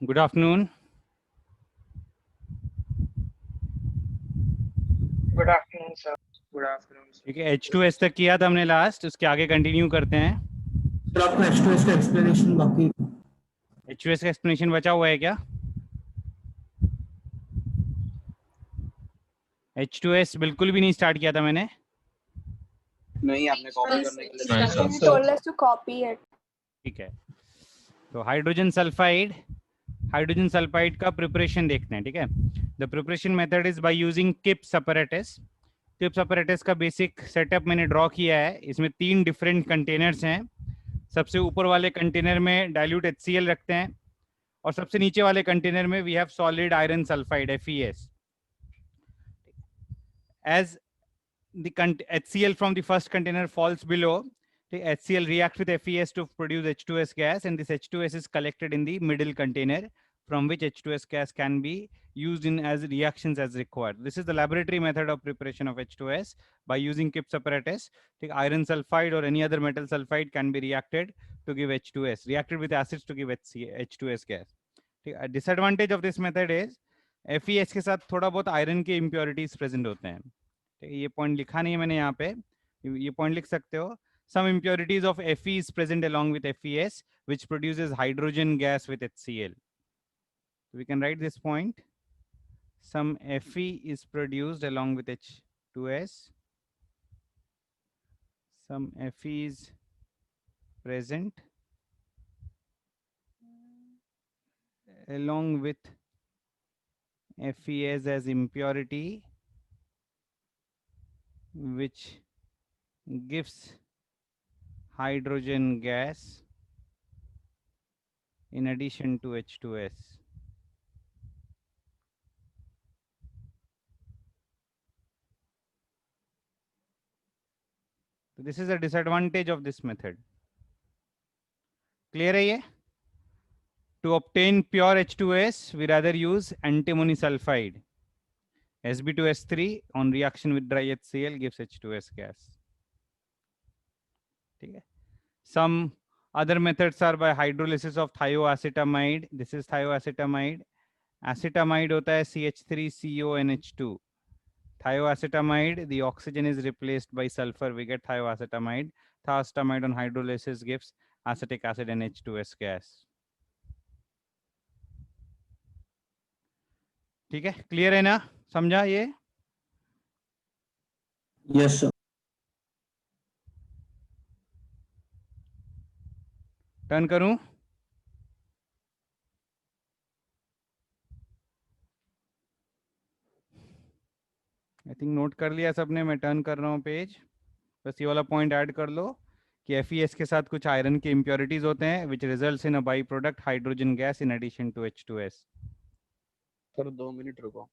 Good afternoon. Good afternoon sir. Good afternoon sir. ठीक है, H2S तक किया था हमने लास्ट, उसके आगे कंटिन्यू करते हैं. सर आपका H2S का एक्सप्लेनेशन बाकी. H2S का एक्सप्लेनेशन बचा हुआ है क्या? H2S बिल्कुल भी नहीं स्टार्ट किया था मैंने. नहीं, आपने कॉपी करने के लिए He told us to copy it. ठीक है, तो हाइड्रोजन सल्फाइड का प्रिपरेशन देखते हैं. ठीक है, the preparation method is by using Kipp's apparatus. Kipp's apparatus का बेसिक सेटअप मैंने ड्रॉ किया है. इसमें 3 डिफरेंट कंटेनर्स हैं. सबसे ऊपर वाले कंटेनर में डाइल्यूट HCl रखते हैं और सबसे नीचे वाले कंटेनर में we have solid iron sulphide FeS. As the HCl from the first container falls below, the HCl reacts with FeS to produce H2S gas, and this H2S is collected in the middle container from which H2S gas can be used in as reactions as required. This is the laboratory method of preparation of H2S by using Kips apparatus. The iron sulfide or any other metal sulfide can be reacted to give H2S, reacted with acids to give H2S gas. A disadvantage of this method is FeS के साथ थोड़ा बहुत iron के impurities present होते हैं. ये point लिखा नहीं है मैंने यहाँ पे, ये पॉइंट लिख सकते हो. Some impurities of Fe is present along with FeS, which produces hydrogen gas with HCl. We can write this point. Some Fe is produced along with H2S. Some Fe is present along with FeS as impurity, which gives hydrogen gas in addition to H2S. So this is a disadvantage of this method. Clear है ये? To obtain pure H2S, we rather use antimony sulfide. Sb2S3 on reaction with dry HCl gives H2S gas. Okay. Some other methods are by hydrolysis of thioacetamide. This is thioacetamide. Acetamide hota hai CH3CONH2. Thioacetamide, the oxygen is replaced by sulfur. We get thioacetamide. Thioacetamide on hydrolysis gives acetic acid and H2S gas. ठीक है, clear है ना? समझा ये? Yes sir. Turn करूं? I think note कर लिया सबने. मैं टर्न कर रहा हूं पेज. बस ये वाला पॉइंट ऐड कर लो कि FeS के साथ कुछ आयरन के इम्प्योरिटीज होते हैं which results in a byproduct hydrogen gas in addition to H2S. Sir 2 minute रुको.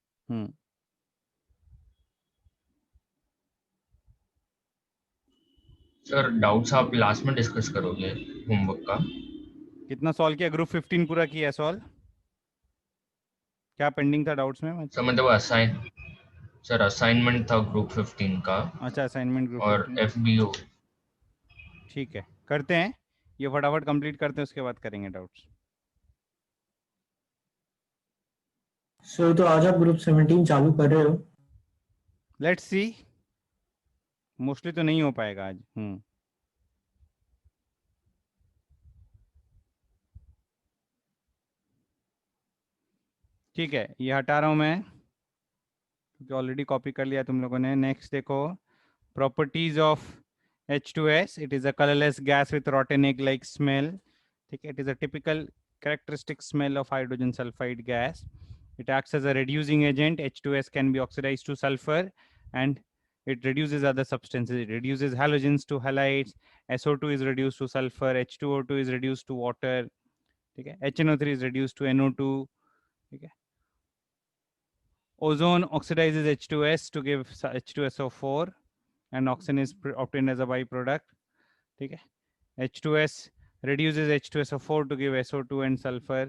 सर डाउट्स आप लास्ट में डिस्कस करोगे होमवर्क का. कितना सॉल्व किया? ग्रुप 15 पूरा किया सॉल्व? क्या पेंडिंग था डाउट्स में? सर मतलब असाइनमेंट था ग्रुप 15 का. अच्छा, असाइनमेंट ग्रुप और 15. FBO. ठीक है, करते हैं ये फटाफट कंप्लीट करते हैं, उसके बाद करेंगे डाउट्स. सर तो आज आप ग्रुप 17 चालू कर रहे हो. लेट्स सी, मोस्टली तो नहीं हो पाएगा आज. ठीक है, ये हटा रहा हूं मैं क्योंकि ऑलरेडी कॉपी कर लिया तुम लोगों ने. नेक्स्ट देखो, properties of H2S. It is a colourless gas with rotten egg like smell. ठीक है, it is a typical characteristic smell of hydrogen sulfide gas. It acts as a reducing agent. H2S can be oxidized to sulfur and it reduces other substances. It reduces halogens to halides. SO2 is reduced to sulfur. H2O2 is reduced to water. ठीक है, HNO3 is reduced to NO2. ठीक है, ozone oxidizes H2S to give H2SO4 and oxygen is obtained as a byproduct. ठीक है, H2S reduces H2SO4 to give SO2 and sulfur.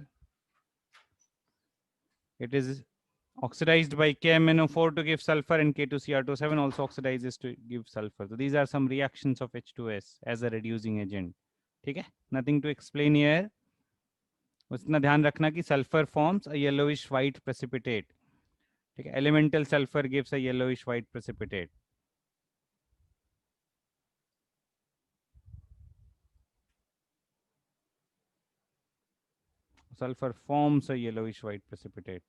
It is oxidized by KMnO4 to give sulfur and K2Cr27 also oxidizes to give sulfur. So these are some reactions of H2S as a reducing agent. ठीक है, nothing to explain here. उतना ध्यान रखना कि sulphur forms a yellowish white precipitate, ठीक है, elemental sulphur gives a yellowish white precipitate. Sulfur forms a yellowish white precipitate.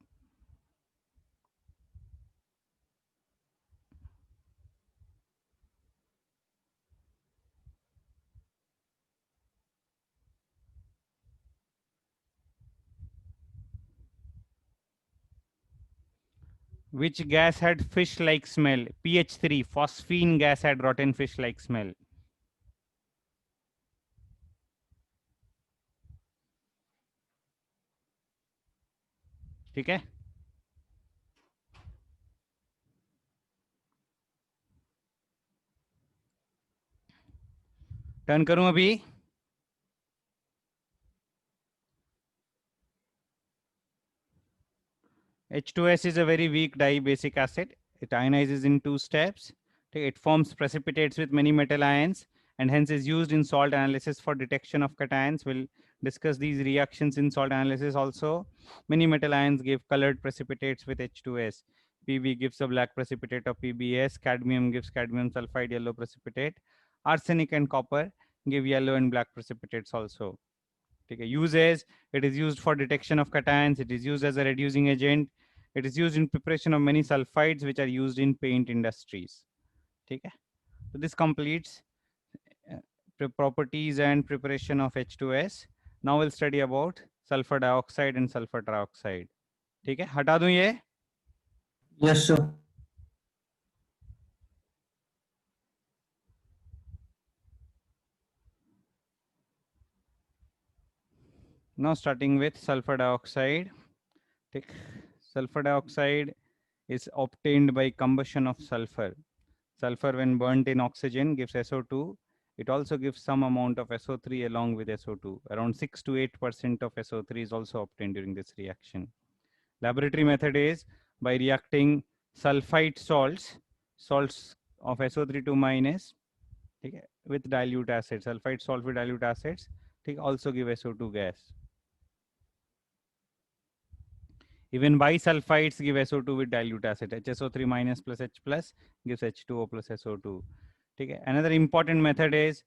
Which gas had fish-like smell? PH3, phosphine gas had rotten fish-like smell. ठीक है, turn करूं अभी. H2S is a very weak dibasic acid. It ionizes in 2 steps. It forms precipitates with many metal ions and hence is used in salt analysis for detection of cations. We'll discuss these reactions in salt analysis also. Many metal ions give colored precipitates with H2S. Pb gives a black precipitate of PbS. Cadmium gives cadmium sulfide yellow precipitate. Arsenic and copper give yellow and black precipitates also. Okay. Uses, it is used for detection of cations. It is used as a reducing agent. It is used in preparation of many sulfides which are used in paint industries. Okay. So this completes properties and preparation of H2S. Now we'll study about sulfur dioxide and sulfur trioxide. ठीक है, हटा दूं ये. Yes, sir. Now starting with sulfur dioxide. Sulfur dioxide is obtained by combustion of sulfur. Sulfur when burnt in oxygen gives SO2. It also gives some amount of SO3 along with SO2. Around 6 to 8% of SO3 is also obtained during this reaction. Laboratory method is by reacting sulfite salts of SO3 minus with dilute acids. Sulfite salt with dilute acids also give SO2 gas. Even bisulfides give SO2 with dilute acid. HSO3 minus plus H plus gives H2O plus SO2. Another important method is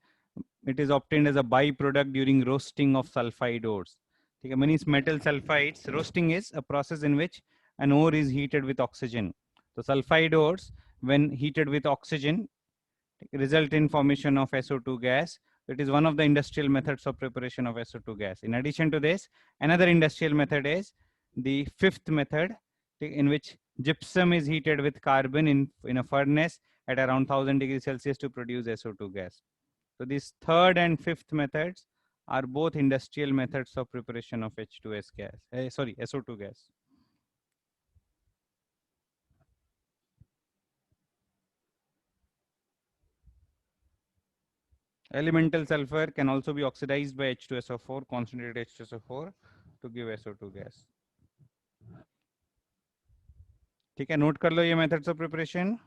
it is obtained as a byproduct during roasting of sulfide ores. Many metal sulfides, roasting is a process in which an ore is heated with oxygen. So sulfide ores, when heated with oxygen, result in formation of SO2 gas. It is one of the industrial methods of preparation of SO2 gas. In addition to this, another industrial method is the fifth method, in which gypsum is heated with carbon in a furnace at around 1000 degrees Celsius to produce SO2 gas. So these third and fifth methods are both industrial methods of preparation of H2S gas. SO2 gas. Elemental sulfur can also be oxidized by H2SO4, concentrated H2SO4 to give SO2 gas. ठीक है, note कर लो ये methods of preparation.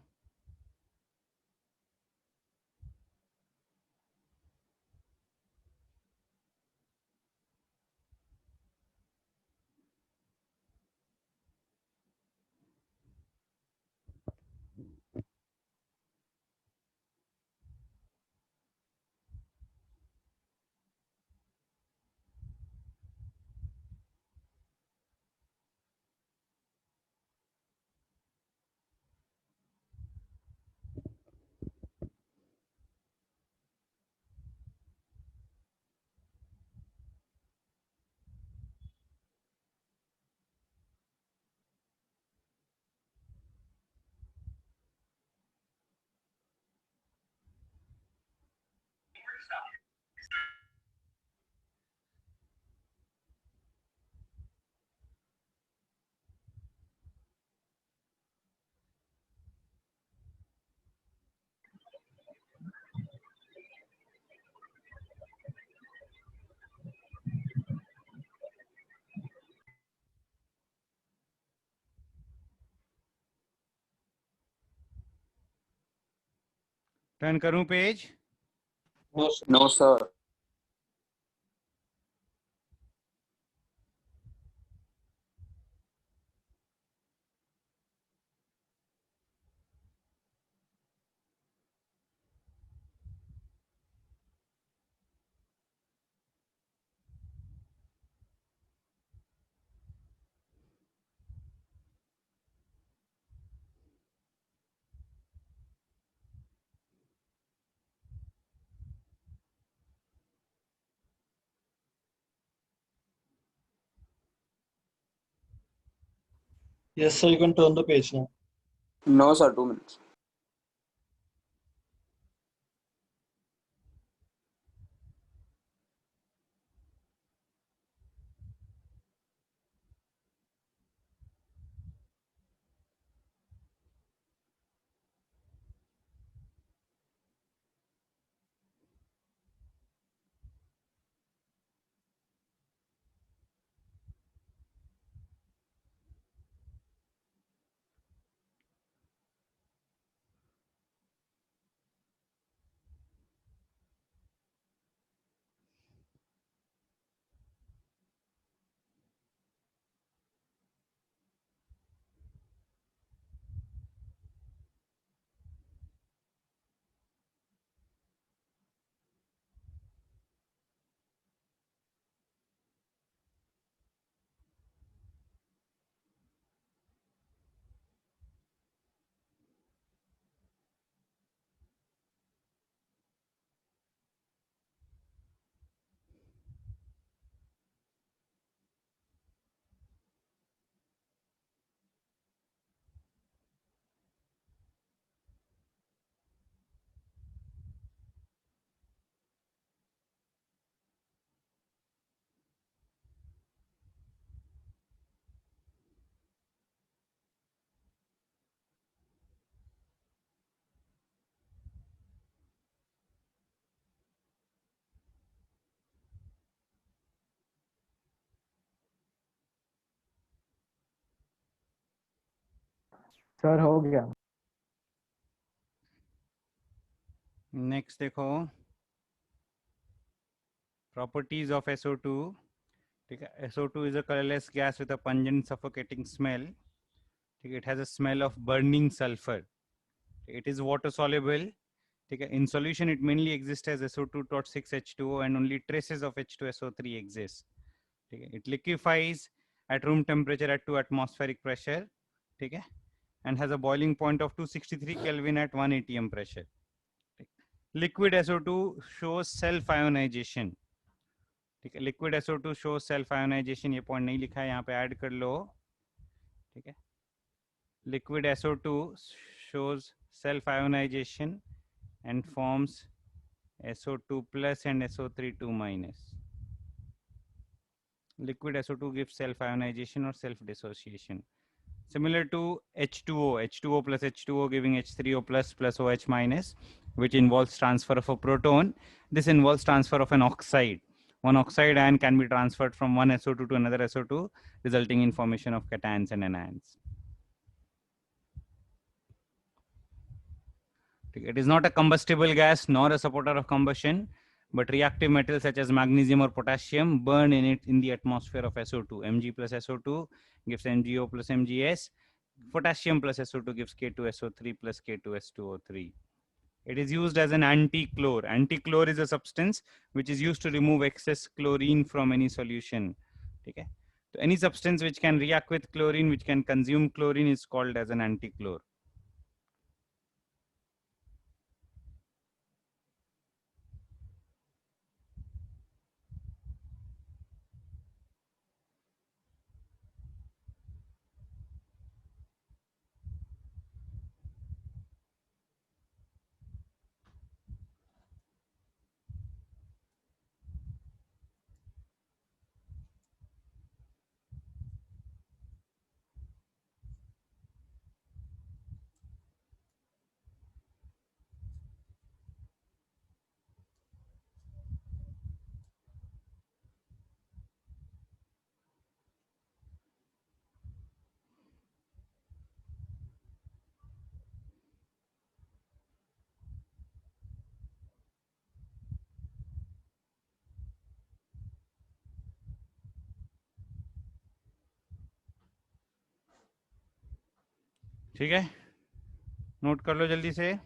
Turn करूं page. No, sir. Yes, sir, you can turn the page now. No, sir, 2 minutes. Sir हो गया। Next देखो, properties of SO2. ठीक है, SO2 is a colorless gas with a pungent suffocating smell. ठीक है, it has a smell of burning sulfur. It is water soluble. ठीक है, in solution it mainly exists as SO2.6H2O and only traces of H2SO3 exist. ठीक है, it liquefies at room temperature at 2 atmospheric pressure. ठीक है, and has a boiling point of 263 Kelvin at 1 atm pressure. Liquid SO2 shows self ionization. ठीक है, liquid SO2 show self ionization, ये point नहीं लिखा है, यहाँ पे ऐड कर लो। ठीक है, liquid SO2 shows self ionization and forms SO2 plus and SO3 minus. Liquid SO2 gives self ionization or self dissociation, similar to H2O, H2O plus H2O giving H3O plus OH minus, which involves transfer of a proton. This involves transfer of an oxide. One oxide ion can be transferred from one SO2 to another SO2, resulting in formation of cations and anions. It is not a combustible gas nor a supporter of combustion, but reactive metals such as magnesium or potassium burn in the atmosphere of SO2. Mg plus SO2 gives MgO plus MgS. Potassium plus SO2 gives K2SO3 plus K2S2O3. It is used as an anti-chlor. Anti-chlor is a substance which is used to remove excess chlorine from any solution. Okay? So any substance which can react with chlorine, which can consume chlorine, is called as an anti-chlor. ठीक है, note कर लो जल्दी से।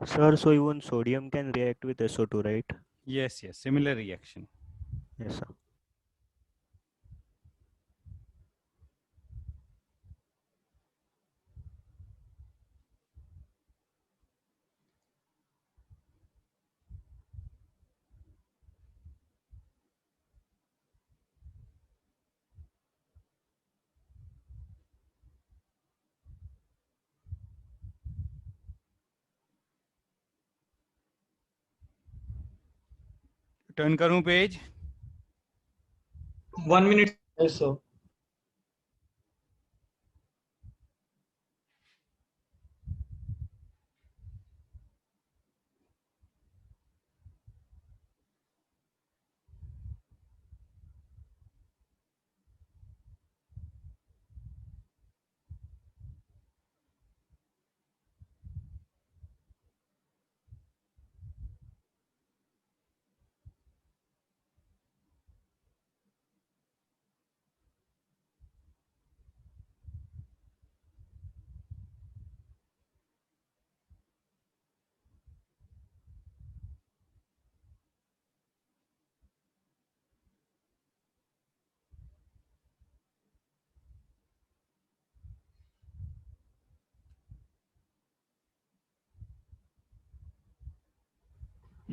Sir, so even sodium can react with SO2, right? Yes, yes, similar reaction. Yes, sir. Turn करूं page? 1 minute. Yes, sir.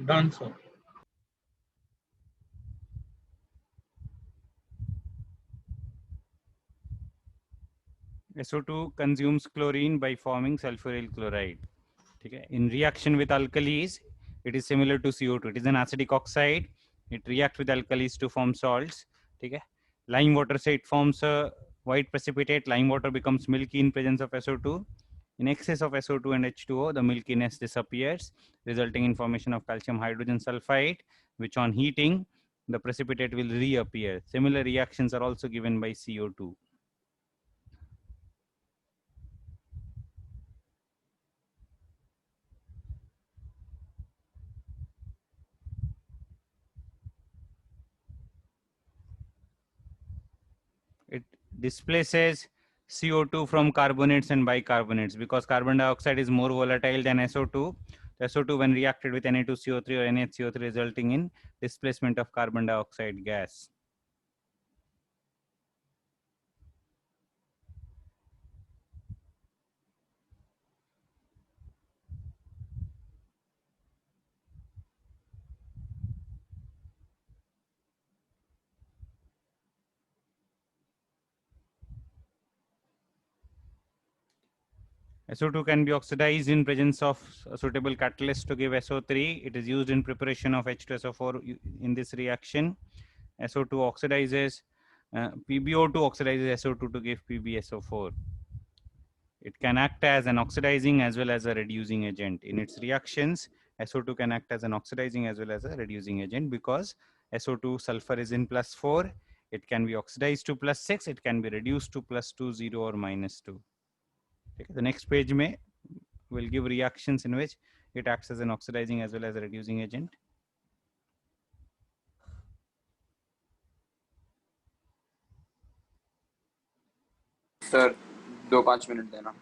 Done, sir. SO2 consumes chlorine by forming sulfuryl chloride. Okay. In reaction with alkalis, it is similar to CO2. It is an acidic oxide. It reacts with alkalis to form salts. Okay. Lime water, say it forms a white precipitate. Lime water becomes milky in presence of SO2. In excess of SO2 and H2O, the milkiness disappears, resulting in formation of calcium hydrogen sulfide, which on heating, the precipitate will reappear. Similar reactions are also given by CO2. It displaces CO2 from carbonates and bicarbonates because carbon dioxide is more volatile than SO2. SO2 when reacted with Na2CO3 or NHCO3 resulting in displacement of carbon dioxide gas. SO2 can be oxidized in presence of a suitable catalyst to give SO3. It is used in preparation of H2SO4 in this reaction. SO2 oxidizes, PbO2 oxidizes SO2 to give PbSO4. It can act as an oxidizing as well as a reducing agent. In its reactions, SO2 can act as an oxidizing as well as a reducing agent because SO2 sulfur is in +4. It can be oxidized to +6. It can be reduced to +2, 0 or -2. Okay. The next page will give reactions in which it acts as an oxidizing as well as a reducing agent. Sir 2-5 minute देना.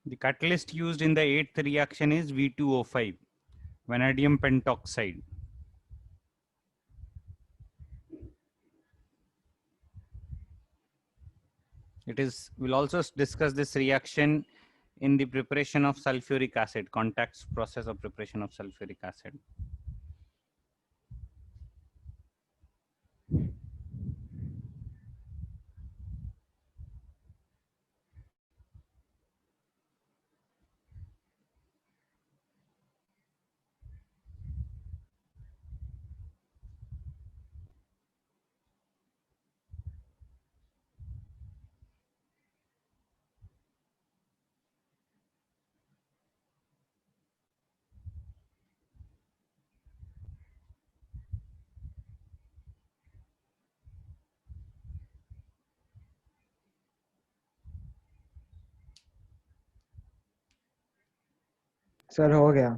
The catalyst used in the 8th reaction is V2O5, vanadium pentoxide. We'll also discuss this reaction in the preparation of sulfuric acid, contact process of preparation of sulfuric acid. Sir हो गया.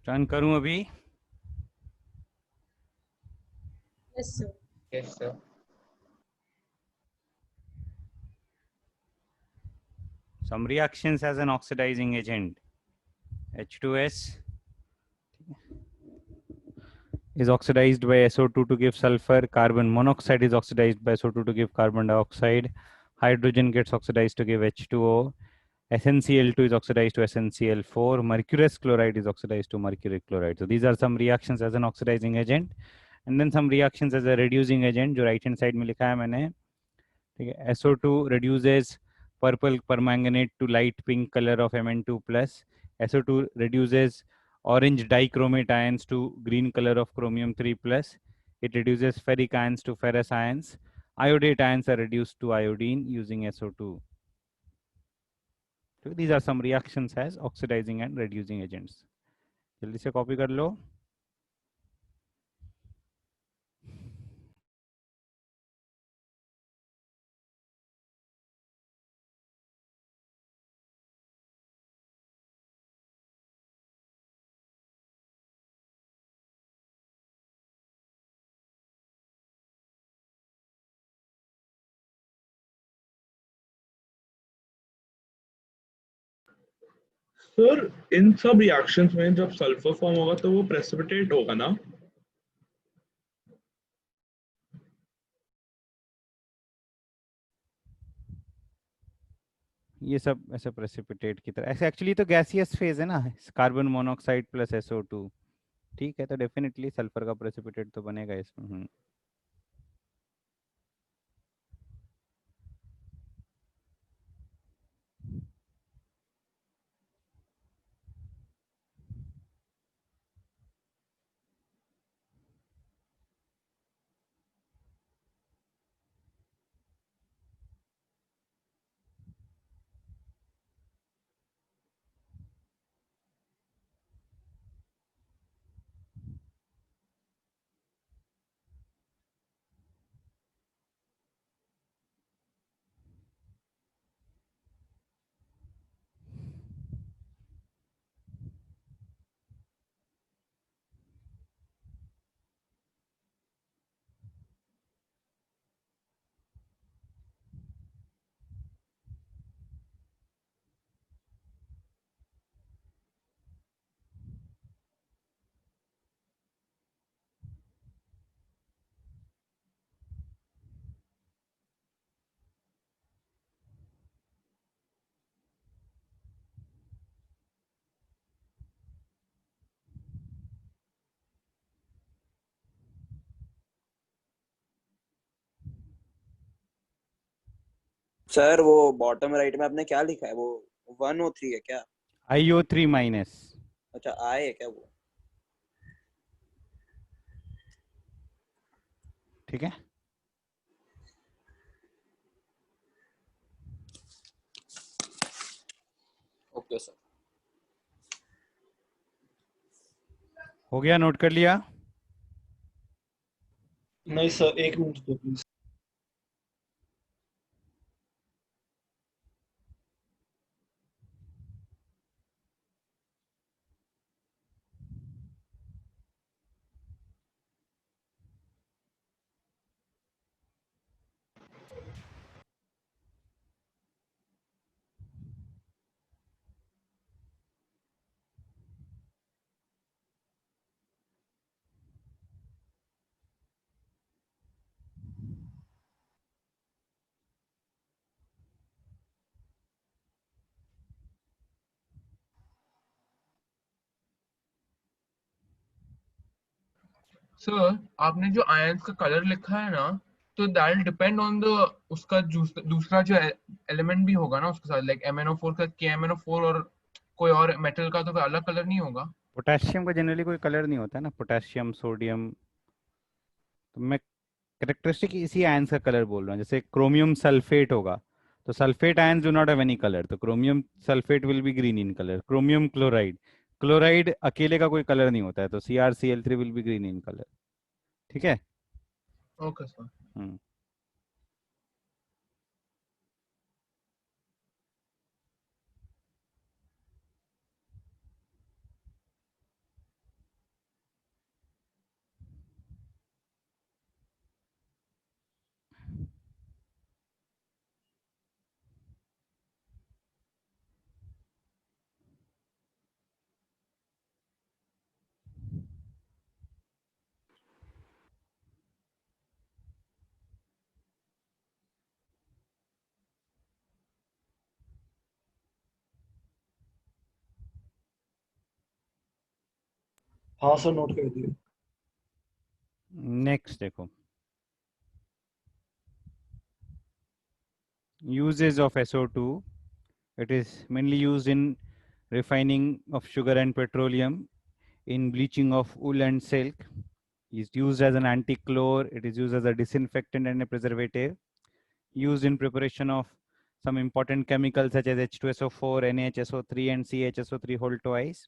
Run करूं अभी? Yes, sir. Yes, sir. Some reactions as an oxidizing agent. H2S is oxidized by SO2 to give sulfur. Carbon monoxide is oxidized by SO2 to give carbon dioxide. Hydrogen gets oxidized to give H2O. SnCl2 is oxidized to SnCl4. Mercurous chloride is oxidized to mercury chloride. So these are some reactions as an oxidizing agent. And then some reactions as a reducing agent, जो right hand side में लिखा है मैंने. ठीक है, SO2 reduces purple permanganate to light pink color of Mn2 plus. SO2 reduces orange dichromate ions to green color of chromium 3 plus. It reduces ferric ions to ferrous ions. Iodate ions are reduced to iodine using SO2. So these are some reactions as oxidizing and reducing agents. जल्दी से copy कर लो. Sir इन सब reactions में जब sulphur form होगा तो वो precipitate होगा ना? ये सब ऐसे प्रेसिपिटेट की तरह, ऐसे एक्चुअली तो गैसियस फेज है ना, कार्बन मोनोऑक्साइड प्लस SO2. ठीक है, तो डेफिनेटली सल्फर का प्रेसिपिटेट तो बनेगा इसमें. सर वो बॉटम राइट में आपने क्या लिखा है, वो 103 है क्या? IO3 minus. अच्छा आई है क्या वो? ठीक है, ओके सर. हो गया, नोट कर लिया? नहीं सर, एक मिनट दो प्लीज. सर आपने जो आयंस का कलर लिखा है ना, तो दैट डिपेंड ऑन द उसका दूसरा जो एलिमेंट भी होगा ना उसके साथ, लाइक MnO4 का KMnO4 और कोई और मेटल का तो कोई अलग कलर नहीं होगा। पोटेशियम का जनरली कोई कलर नहीं होता है ना, पोटेशियम सोडियम। तो मैं कैरेक्टरिस्टिक इसी आयंस का कलर बोल रहा हूँ। जैसे क्रोमियम सल्फेट होगा, तो sulphate ions do not have any colour, तो chromium sulphate will be green in colour. Chromium chloride, chloride अकेले का कोई कलर नहीं होता है, तो CrCl3 will be green in colour. ठीक है। Okay sir. हम्म। हाँ सर, नोट कर दिया। नेक्स्ट देखो, uses of SO2. It is mainly used in refining of sugar and petroleum, in bleaching of wool and silk. Is used as an anti-chlor. It is used as a disinfectant and a preservative. Used in preparation of some important chemicals such as H2SO4, NaHSO3, and CHSO3 whole twice.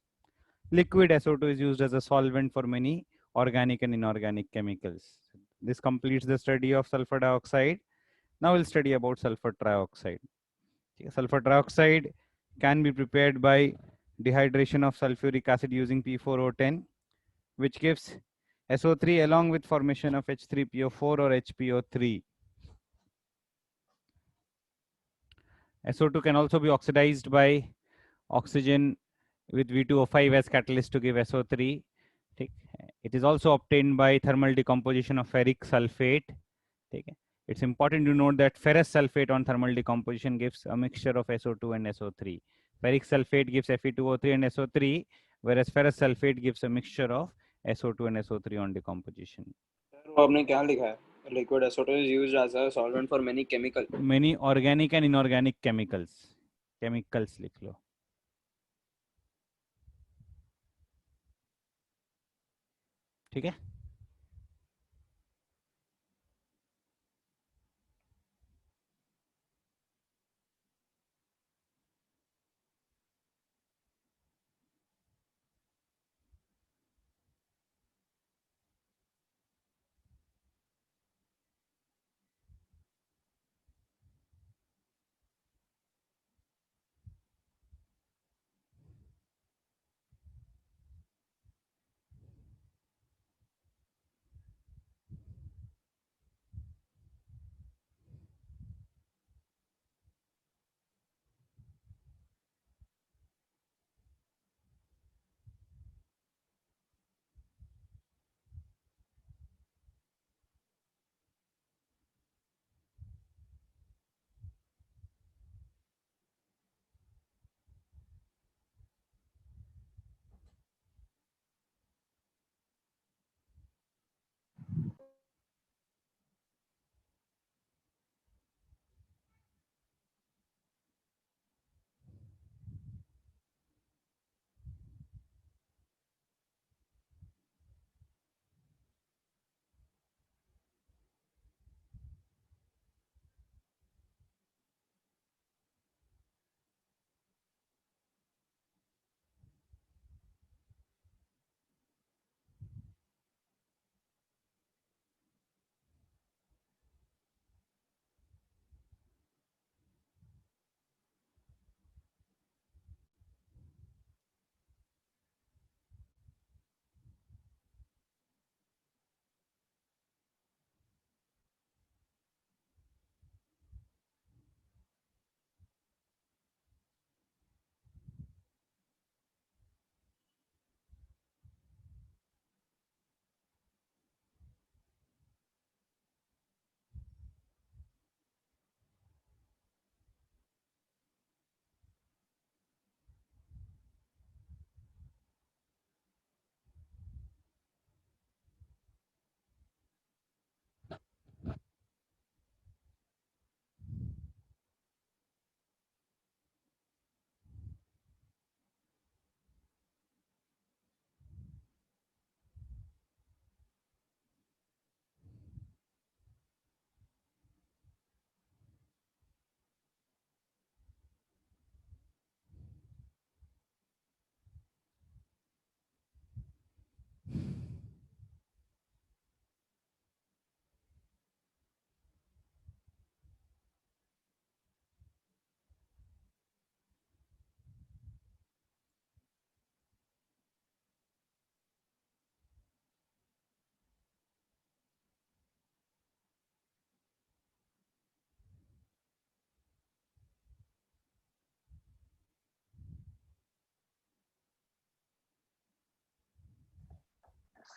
Liquid SO2 is used as a solvent for many organic and inorganic chemicals. This completes the study of sulfur dioxide. Now we'll study about sulfur trioxide. Sulfur trioxide can be prepared by dehydration of sulfuric acid using P4O10, which gives SO3 along with formation of H3PO4 or HPO3. SO2 can also be oxidized by oxygen with V2O5 as catalyst to give SO3. It is also obtained by thermal decomposition of ferric sulfate. It's important to note that ferrous sulfate on thermal decomposition gives a mixture of SO2 and SO3. Ferric sulfate gives Fe2O3 and SO3, whereas ferrous sulfate gives a mixture of SO2 and SO3 on decomposition. Sir वो आपने क्या लिखा है? Liquid SO2 is used as a solvent for many chemical. Many organic and inorganic chemicals. Chemicals लिख लो। ठीक है।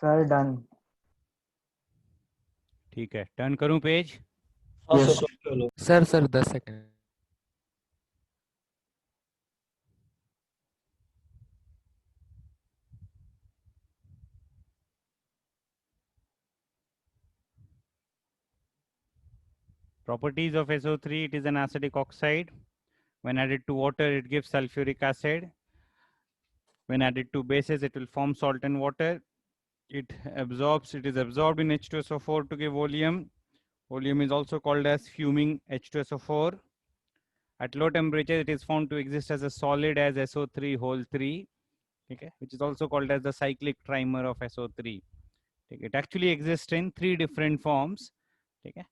Sir done. ठीक है, टर्न करूं पेज? हाँ सर चलो। Sir 10 second. Properties of SO3, it is an acidic oxide. When added to water, it gives sulfuric acid. When added to bases, it will form salt and water. It is absorbed in H2SO4 to give oleum. Oleum is also called as fuming H2SO4. At low temperature, it is found to exist as a solid as SO3 whole 3, okay, which is also called as the cyclic trimer of SO3. Okay. It actually exists in 3 different forms. Okay.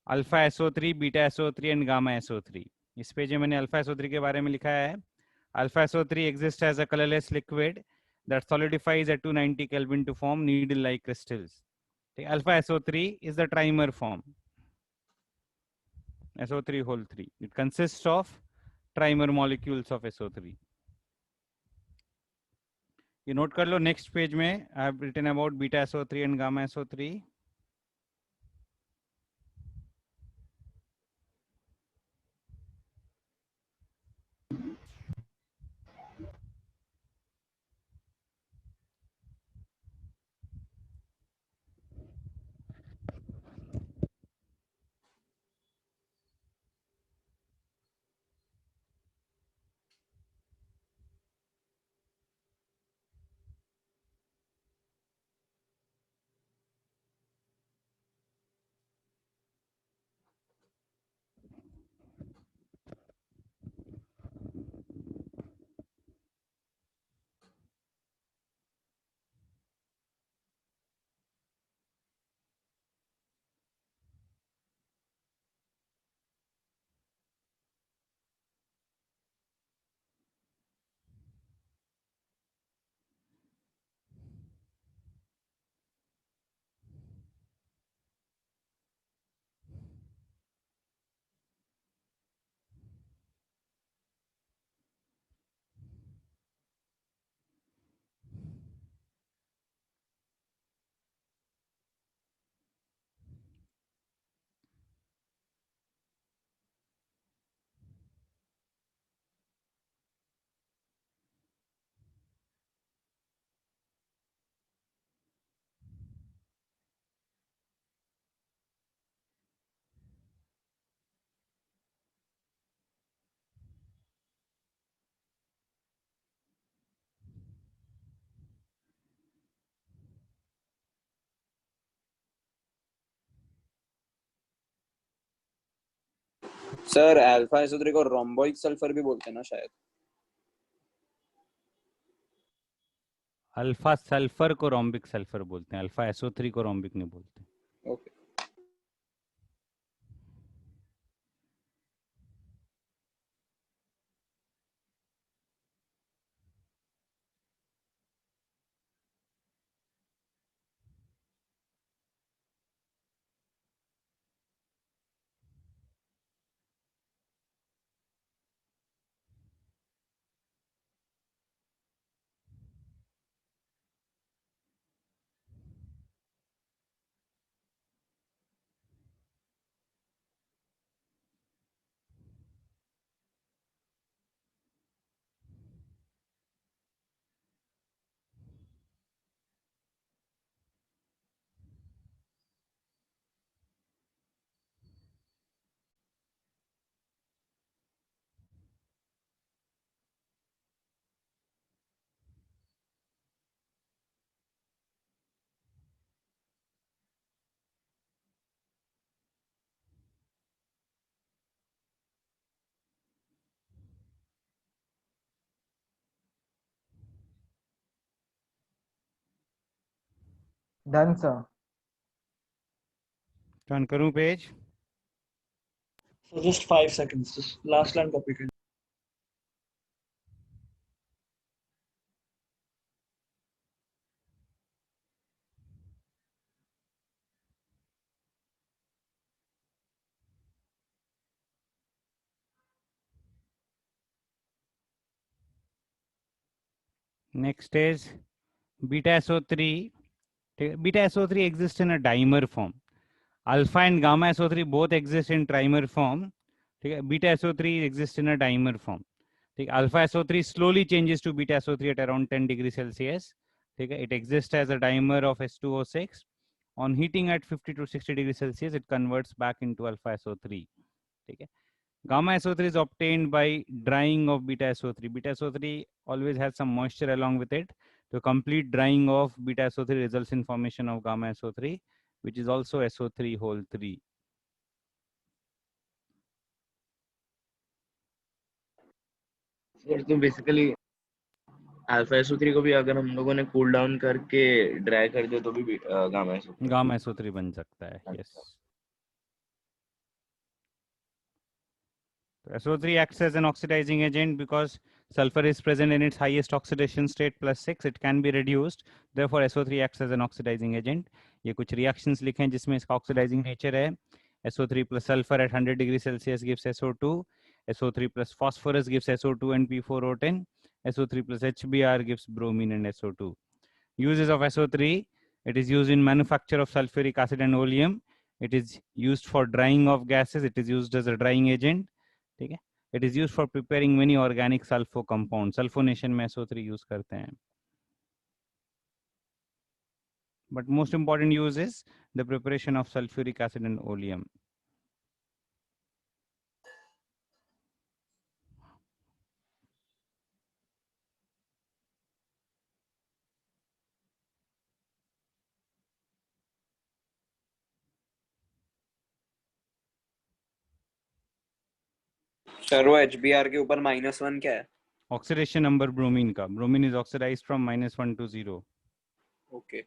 Alpha SO3, beta SO3 and gamma SO3. इस page में मैंने alpha SO3 के बारे में लिखा है. Alpha SO3 exists as a colorless liquid that solidifies at 290 Kelvin to form needle-like crystals. Alpha SO3 is the trimer form. SO3 whole 3. It consists of trimer molecules of SO3. You note कर लो next page में I have written about beta SO3 and gamma SO3. Sir alpha SO3 को रोम्बोइक sulphur भी बोलते हैं ना शायद. Alpha sulphur को rhombic sulphur बोलते हैं, अल्फा SO3 को रोम्बिक नहीं बोलते. ओके. Done sir. टर्न करूं page? So just 5 seconds. Just last line copy करें. Next is beta SO3 ठीक है, beta SO3 exists in a dimer form. Alpha and gamma SO3 both exist in trimer form. ठीक है, beta SO3 exists in a dimer form. ठीक है, alpha SO3 slowly changes to beta SO3 at around 10 degrees Celsius. ठीक है, it exists as a dimer of S2O6. On heating at 50 to 60 degrees Celsius, it converts back into alpha SO3. ठीक है, gamma SO3 is obtained by drying of beta SO3. Beta SO3 always has some moisture along with it. The complete drying of beta SO3 results in formation of gamma SO3, which is also SO3 whole 3. Sir तो basically alpha SO3 को भी अगर हम लोगों ने cool down करके dry कर दिया तो भी गामा SO3 गामा SO3 बन सकता है. Yes. SO3 acts as an oxidizing agent because sulfur is present in its highest oxidation state +6. It can be reduced. Therefore, SO3 acts as an oxidizing agent. ये कुछ reactions लिखे हैं जिसमें इसका oxidizing nature है. SO3 plus sulfur at 100 degrees Celsius gives SO2. SO3 plus phosphorus gives SO2 and P4O10. SO3 plus HBr gives bromine and SO2. Uses of SO3. It is used in manufacture of sulfuric acid and oleum. It is used for drying of gases. It is used as a drying agent. ठीक है, it is use for preparing many organic sulpho compound. Sulphonation में SO3 use करते हैं. But most important use is the preparation of sulphuric acid and oleum. Sir वो HBr के ऊपर -1 क्या है? ऑक्सीडेशन नंबर ब्रोमीन का. Bromine is oxidized from -1 to 0. Okay.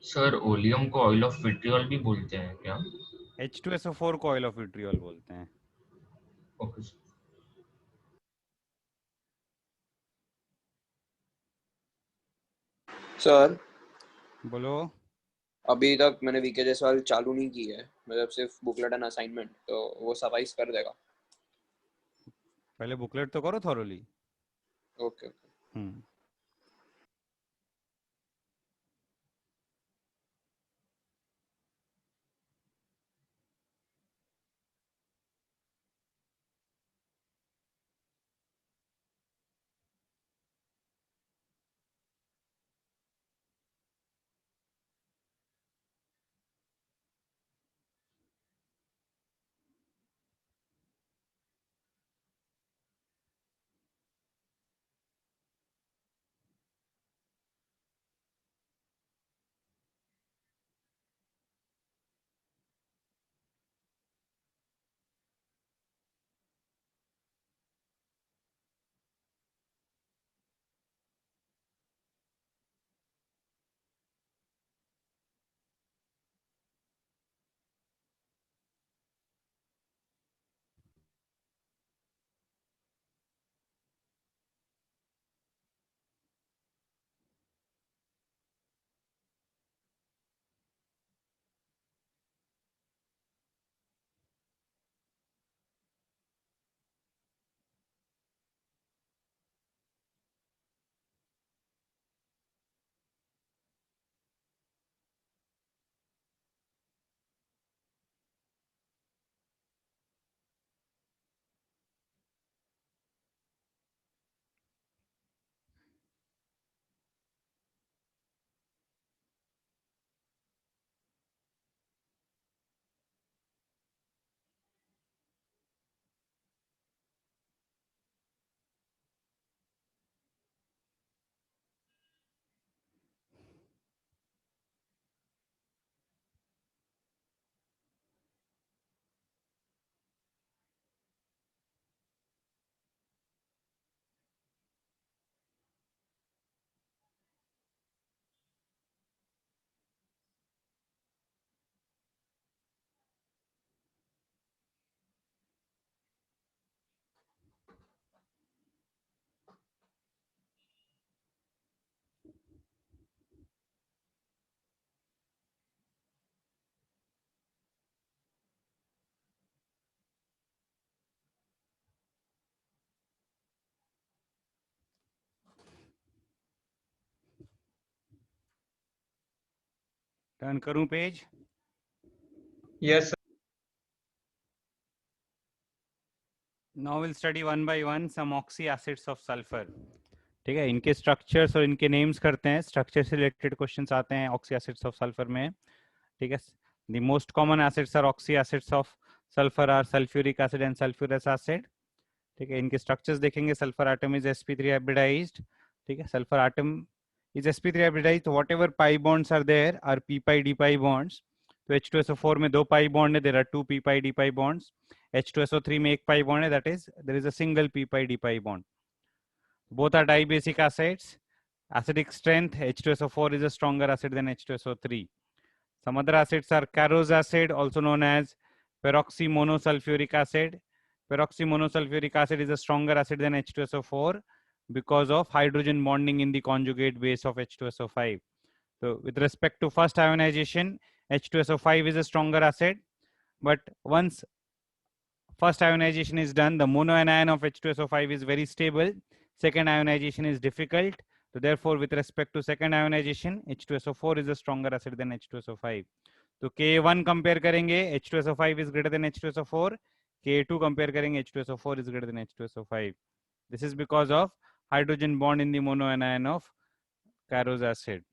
Sir oleum को ऑयल ऑफ विट्रियोल भी बोलते हैं क्या? H2SO4 को ऑयल ऑफ विट्रियोल बोलते हैं. Okay sir. सर बोलो. अभी तक मैंने वीके जायसवाल चालू नहीं की है, मतलब सिर्फ बुकलेट एंड असाइनमेंट, तो वो सफाइस कर देगा? पहले बुकलेट तो करो थॉरोली. ओके. हम्म. टर्न करूं page? Yes, sir. Now we'll study one by one some oxy acids of sulfur. ठीक है, इनके स्ट्रक्चर्स और इनके नेम्स करते हैं. स्ट्रक्चर से रिलेटेड क्वेश्चंस आते हैं ऑक्सी एसिड्स ऑफ सल्फर में. ठीक है, the most common acids are oxy acids of sulphur are sulphuric acid and sulphurous acid. ठीक है, इनके स्ट्रक्चर्स देखेंगे. Sulphur atom is sp3 hybridized. ठीक है, sulphur atom is sp3 hybridized. Whatever pi bonds are there are p pi d pi bonds. तो H2SO4 में 2 pi bond है, there are 2 p pi d pi bonds. H2SO3 में 1 pi bond है, that is there is a single p pi d pi bond. Both are dibasic acids. Acidic strength, H2SO4 is a stronger acid than H2SO3. Some other acids are Carros acid, also known as peroxymonosulfuric acid. Peroxymonosulfuric acid is a stronger acid than H2SO4 because of hydrogen bonding in the conjugate base of H2SO5. So with respect to first ionization, H2SO5 is a stronger acid, but once first ionization is done, the monoanion of H2SO5 is very stable. Second ionization is difficult. So therefore, with respect to second ionization, H2SO4 is a stronger acid than H2SO5. तो Ka1 compare करेंगे, H2SO5 is greater than H2SO4. Ka2 compare करेंगे, H2SO4 is greater than H2SO5. This is because of hydrogen bond in the monoanion of Carros acid.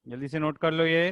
जल्दी से note कर लो ये.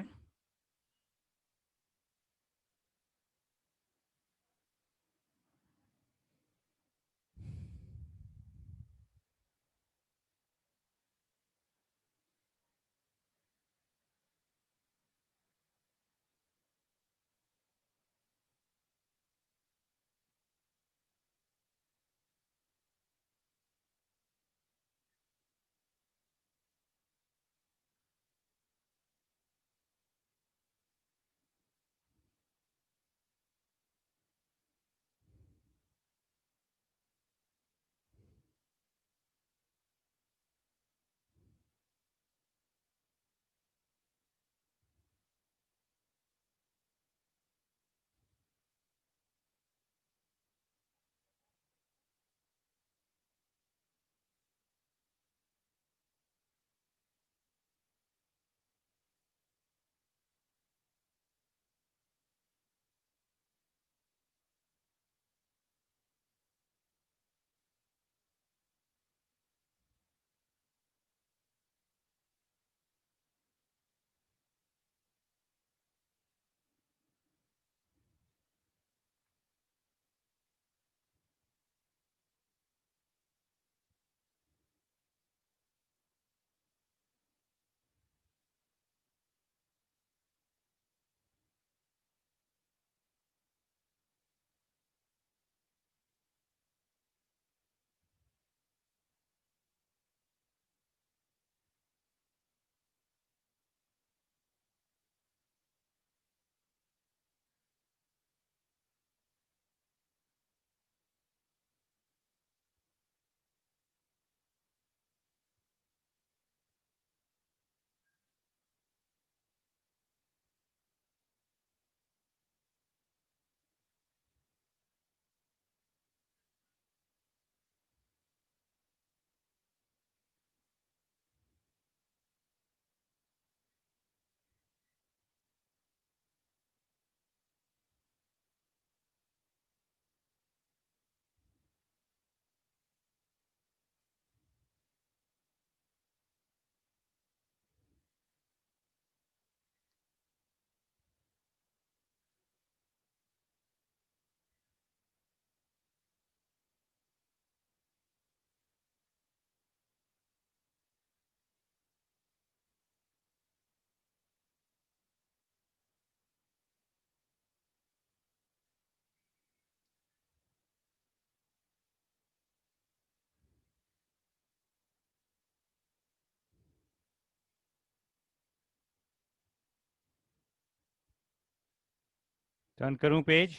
Turn करूं page?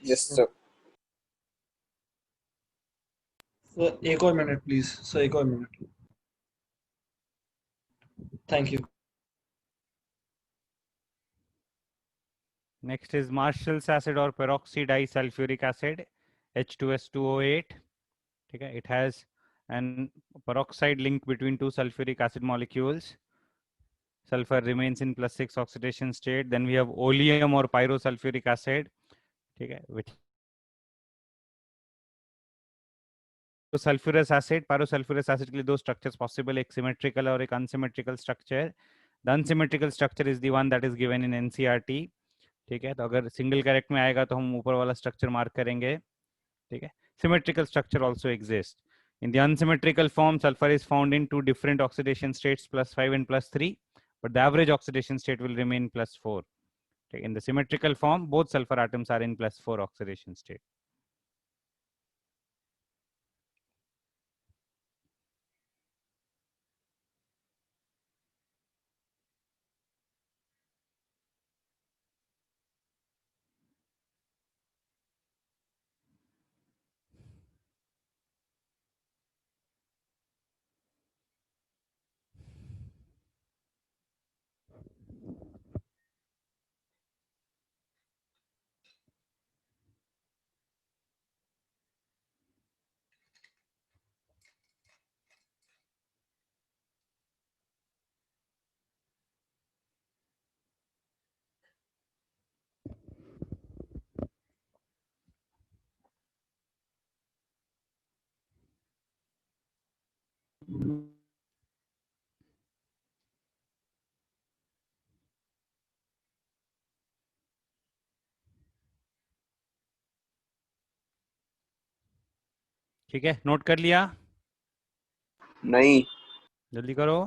Yes, sir. Sir, एक और minute, please. Sir, एक और minute. Thank you. Next is Marshall's acid or peroxydisulfuric acid, H2S2O8. ठीक है, it has and peroxide link between two sulfuric acid molecules. Sulfur remains in +6 oxidation state. Then we have oleum or pyrosulfuric acid, okay, which sulfurous acid. Pyrosulfurous acid के लिए दो structures possible, एक symmetrical और एक unsymmetrical structure. The unsymmetrical structure is the one that is given in NCERT. ठीक है, तो अगर सिंगल कैरेक्ट में आएगा तो हम ऊपर वाला स्ट्रक्चर मार्क करेंगे. ठीक है, symmetrical structure also exists. In the unsymmetrical form, sulfur is found in two different oxidation states, +5 and +3, but the average oxidation state will remain +4. Okay. In the symmetrical form, both sulfur atoms are in +4 oxidation state. ठीक है, note कर लिया? नहीं. जल्दी करो.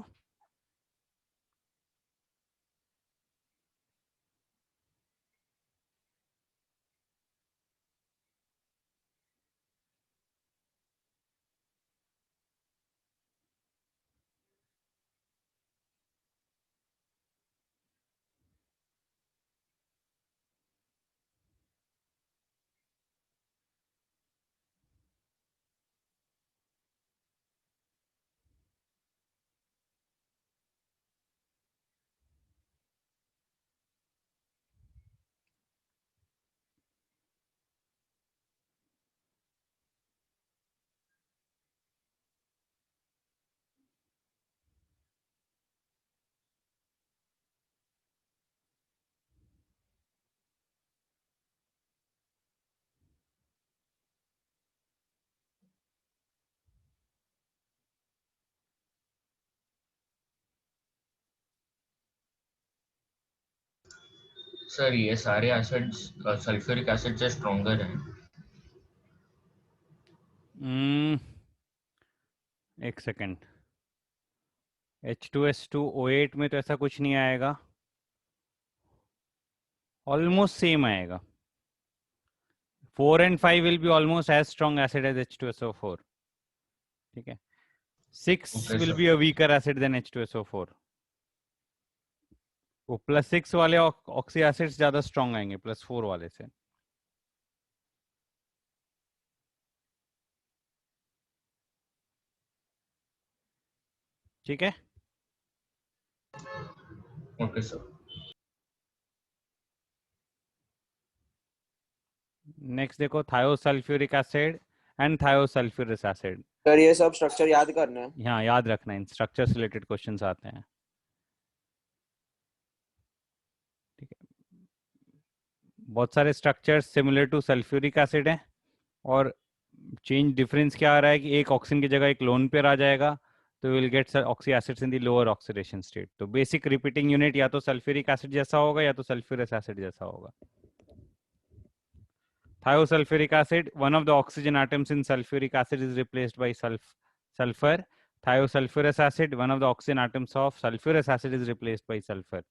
Sir ये सारे acids sulphuric acid से स्ट्रॉन्गर हैं. एक सेकेंड. H2S2O8 में तो ऐसा कुछ नहीं आएगा, ऑलमोस्ट सेम आएगा. 4 and 5 will be almost as strong acid as H2SO4. ठीक है. 6 Okay, will sir. be a weaker acid than H2SO4. वो +6 वाले ऑक्सी एसिड्स ज्यादा स्ट्रॉन्ग आएंगे +4 वाले से. ठीक है. Okay sir. नेक्स्ट देखो, थायोसल्फ्यूरिक एसिड एंड थायोसल्फ्यूरस एसिड. सर ये सब स्ट्रक्चर याद करना है. यहाँ याद रखना है, इन स्ट्रक्चर से रिलेटेड क्वेश्चंस आते हैं. ठीक है, बहुत सारे structures similar to sulphuric acid हैं और चेंज डिफरेंस क्या आ रहा है कि एक ऑक्सीजन की जगह एक लोन पेयर आ जाएगा, तो will get oxy acids in the lower oxidation state. तो बेसिक रिपीटिंग यूनिट या तो सल्फ्यूरिक एसिड जैसा होगा या तो सल्फ्यूरस एसिड जैसा होगा. Thiosulfuric acid, one of the oxygen atoms in sulfuric acid is replaced by sulfur. Thiosulfurous acid, one of the oxygen atoms of sulfurous acid is replaced by sulfur.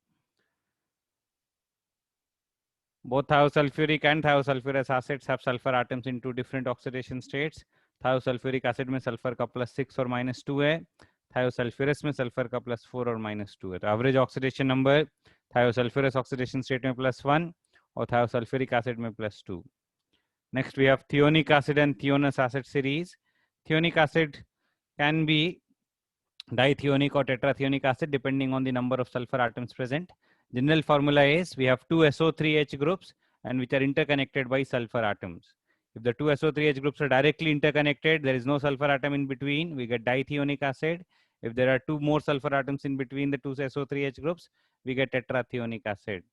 Both thiosulfuric and thiosulfurous acids have sulfur atoms in two different oxidation states. Thiosulfuric acid में sulfur का +6 और -2 है. Thiosulfurous में sulfur का +4 और -2 है. तो average oxidation number thiosulfurous oxidation state में +1 और thiosulfuric acid में +2. Next, we have thionic acid and thionous acid series. Thionic acid can be dithionic or tetrathionic acid depending on the number of sulfur atoms present. General formula is we have two SO3H groups and which are interconnected by sulfur atoms. If the two SO3H groups are directly interconnected, there is no sulfur atom in between, we get dithionic acid. If there are two more sulfur atoms in between the two SO3H groups, we get tetrathionic acid.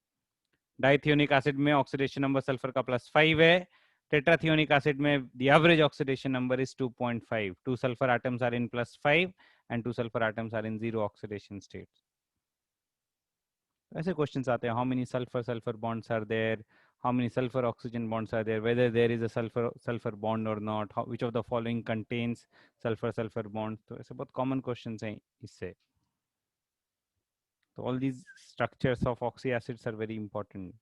Dithionic acid में oxidation number sulfur का +5 है. Tetrathionic acid में the average oxidation number is 2.5. Two sulfur atoms are in +5 and two sulfur atoms are in 0 oxidation states. ऐसे questions आते हैं, how many sulfur bonds are there, how many sulfur oxygen bonds are there, whether there is a sulfur bond or not, which of the following contains sulfur bonds. तो ऐसे बहुत common questions हैं इससे. So all these structures of oxy acids are very important.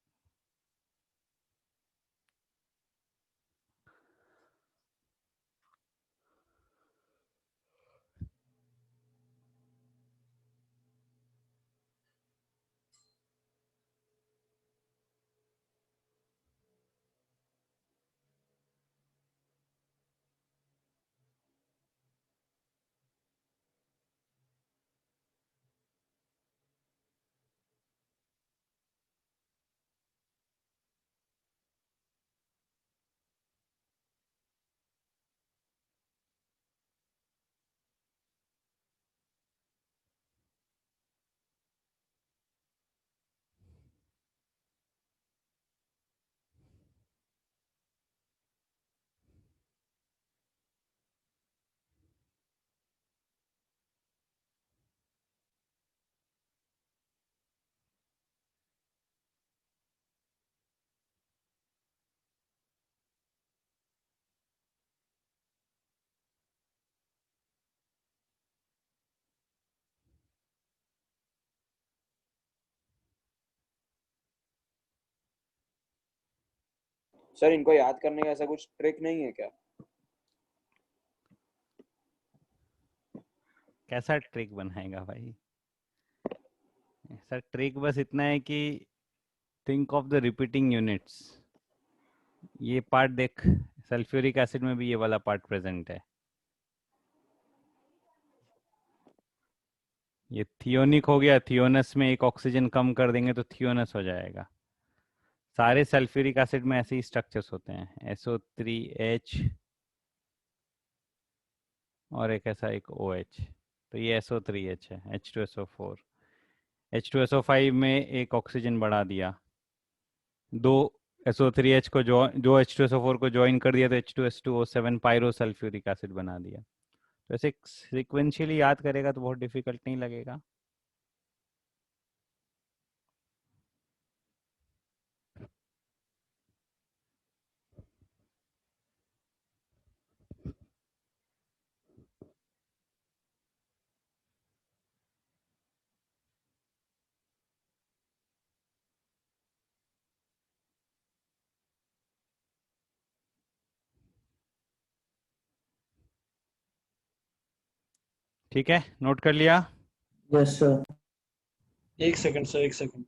Sir इनको याद करने का ऐसा कुछ ट्रिक नहीं है क्या? कैसा ट्रिक बनाएगा भाई? सर ट्रिक बस इतना है कि think of the repeating units. ये पार्ट देख, सल्फ्यूरिक एसिड में भी ये वाला पार्ट प्रेजेंट है. ये थियोनिक हो गया, थियोनस में एक ऑक्सीजन कम कर देंगे तो थियोनस हो जाएगा. सारे सल्फ्यूरिक एसिड में ऐसे ही स्ट्रक्चर्स होते हैं, SO3H और एक ऐसा एक OH. तो ये SO3H है, H2SO4. H2SO5 में एक ऑक्सीजन बढ़ा दिया, दो SO3H को जो H2SO4 को ज्वाइन कर दिया तो H2S2O7 पायरोसल्फ्यूरिक एसिड बना दिया. तो ऐसे सीक्वेंशियली याद करेगा तो बहुत डिफिकल्ट नहीं लगेगा. ठीक है, नोट कर लिया? Yes sir. एक सेकंड सर, एक सेकंड.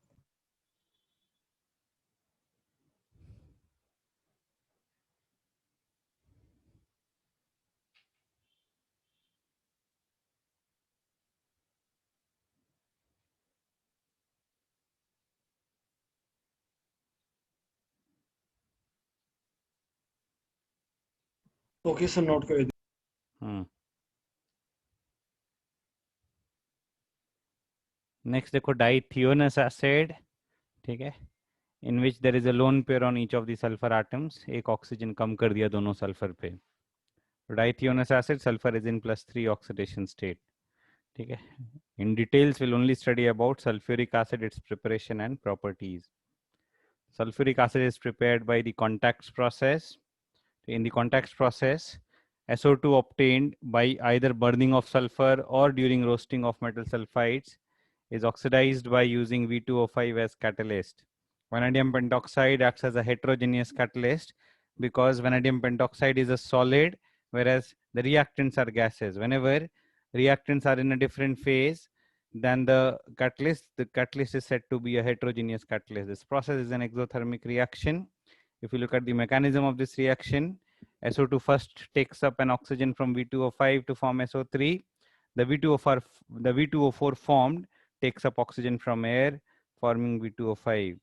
ओके सर, नोट कर दिया. नेक्स्ट देखो, डाइथियोनस एसिड. ठीक है, in which there is a lone pair on each of the sulfur atoms. एक ऑक्सीजन कम कर दिया दोनों सल्फर पे. Dithionous acid, sulfur is in +3 oxidation state. ठीक है, in details we'll only study about sulfuric acid, its preparation and properties. Sulfuric acid is prepared by the contact process. In the contact process, SO2 obtained by either burning of sulfur or during roasting of metal sulfides is oxidized by using V2O5 as catalyst. Vanadium pentoxide acts as a heterogeneous catalyst because vanadium pentoxide is a solid, whereas the reactants are gases. Whenever reactants are in a different phase than the catalyst is said to be a heterogeneous catalyst. This process is an exothermic reaction. If you look at the mechanism of this reaction, SO2 first takes up an oxygen from V2O5 to form SO3. The V2O4 formed takes up oxygen from air, forming V2O5.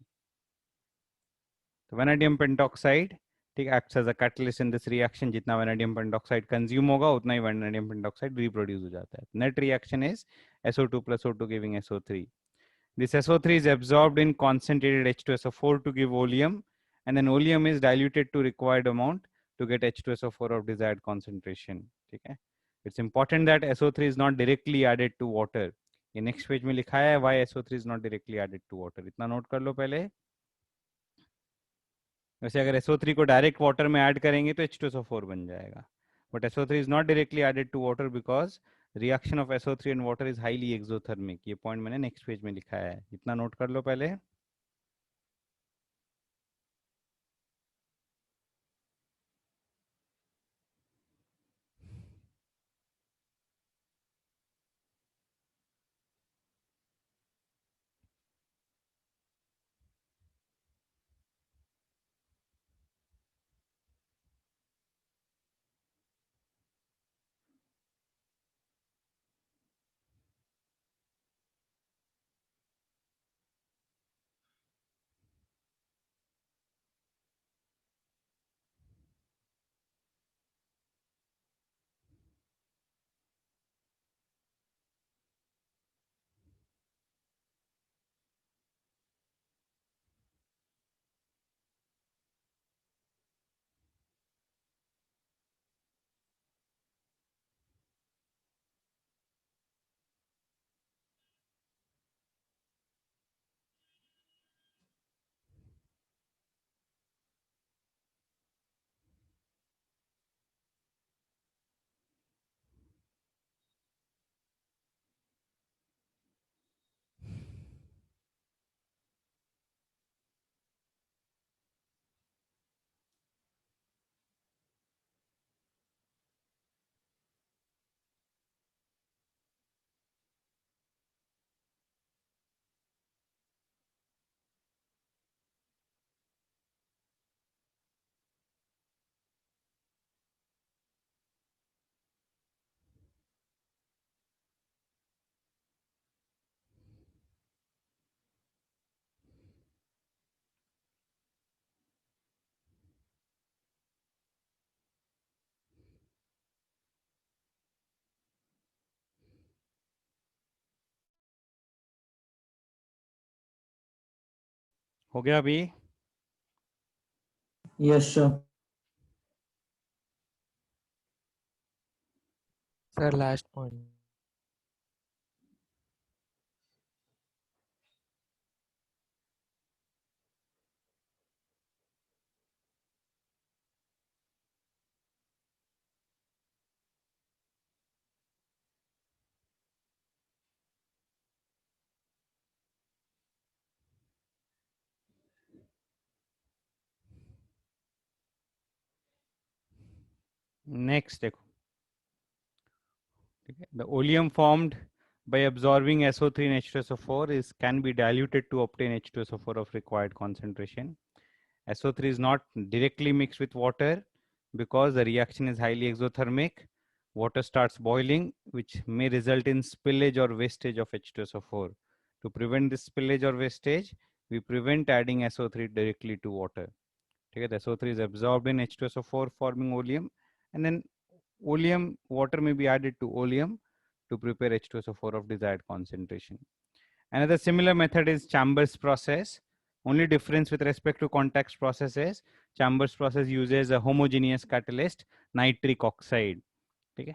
The vanadium pentoxide ठीक है, acts as a catalyst in this reaction. जितना vanadium pentoxide consume होगा उतना ही vanadium pentoxide reproduce हो जाता है. Net reaction is SO2 plus O2 giving SO3. This SO3 is absorbed in concentrated H2SO4 to give oleum, and then oleum is diluted to required amount to get H2SO4 of desired concentration. ठीक है, it's important that SO3 is not directly added to water. ये next page में लिखा है why SO3 is not directly added to water. इतना note कर लो पहले. वैसे अगर SO3 को डायरेक्ट वाटर में ऐड करेंगे तो H2SO4 बन जाएगा, but SO3 is not directly added to water because reaction of SO3 and water is highly exothermic. ये पॉइंट मैंने नेक्स्ट पेज में लिखा है, इतना नोट कर लो पहले. हो गया अभी? Yes, sir. Sir, last point. Next देखो, ठीक है, the oleum formed by absorbing SO3 and H2SO4 is can be diluted to obtain H2SO4 of required concentration. SO3 is not directly mixed with water because the reaction is highly exothermic. Water starts boiling, which may result in spillage or wastage of H2SO4. To prevent this spillage or wastage, we prevent adding SO3 directly to water. Okay, the SO3 is absorbed in H2SO4 forming oleum, and then oleum water may be added to oleum to prepare H2SO4 of desired concentration. Another similar method is Chambers process. Only difference with respect to contact process is Chambers process uses a homogeneous catalyst, nitric oxide. Okay,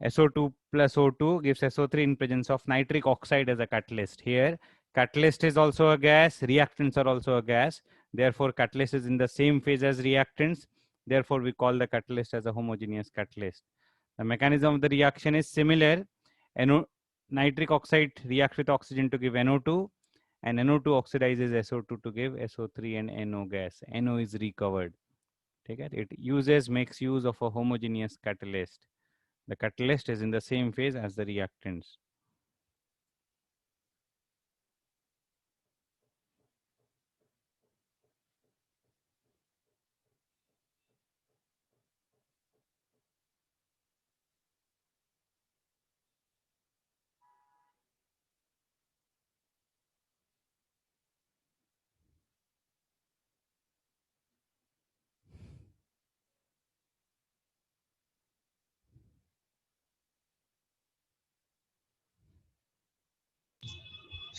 SO2 plus O2 gives SO3 in presence of nitric oxide as a catalyst. Here, catalyst is also a gas, reactants are also a gas. Therefore, catalyst is in the same phase as reactants. Therefore, we call the catalyst as a homogeneous catalyst. The mechanism of the reaction is similar. Nitric oxide reacts with oxygen to give NO2, and NO2 oxidizes SO2 to give SO3 and NO gas. NO is recovered. Okay? It makes use of a homogeneous catalyst. The catalyst is in the same phase as the reactants.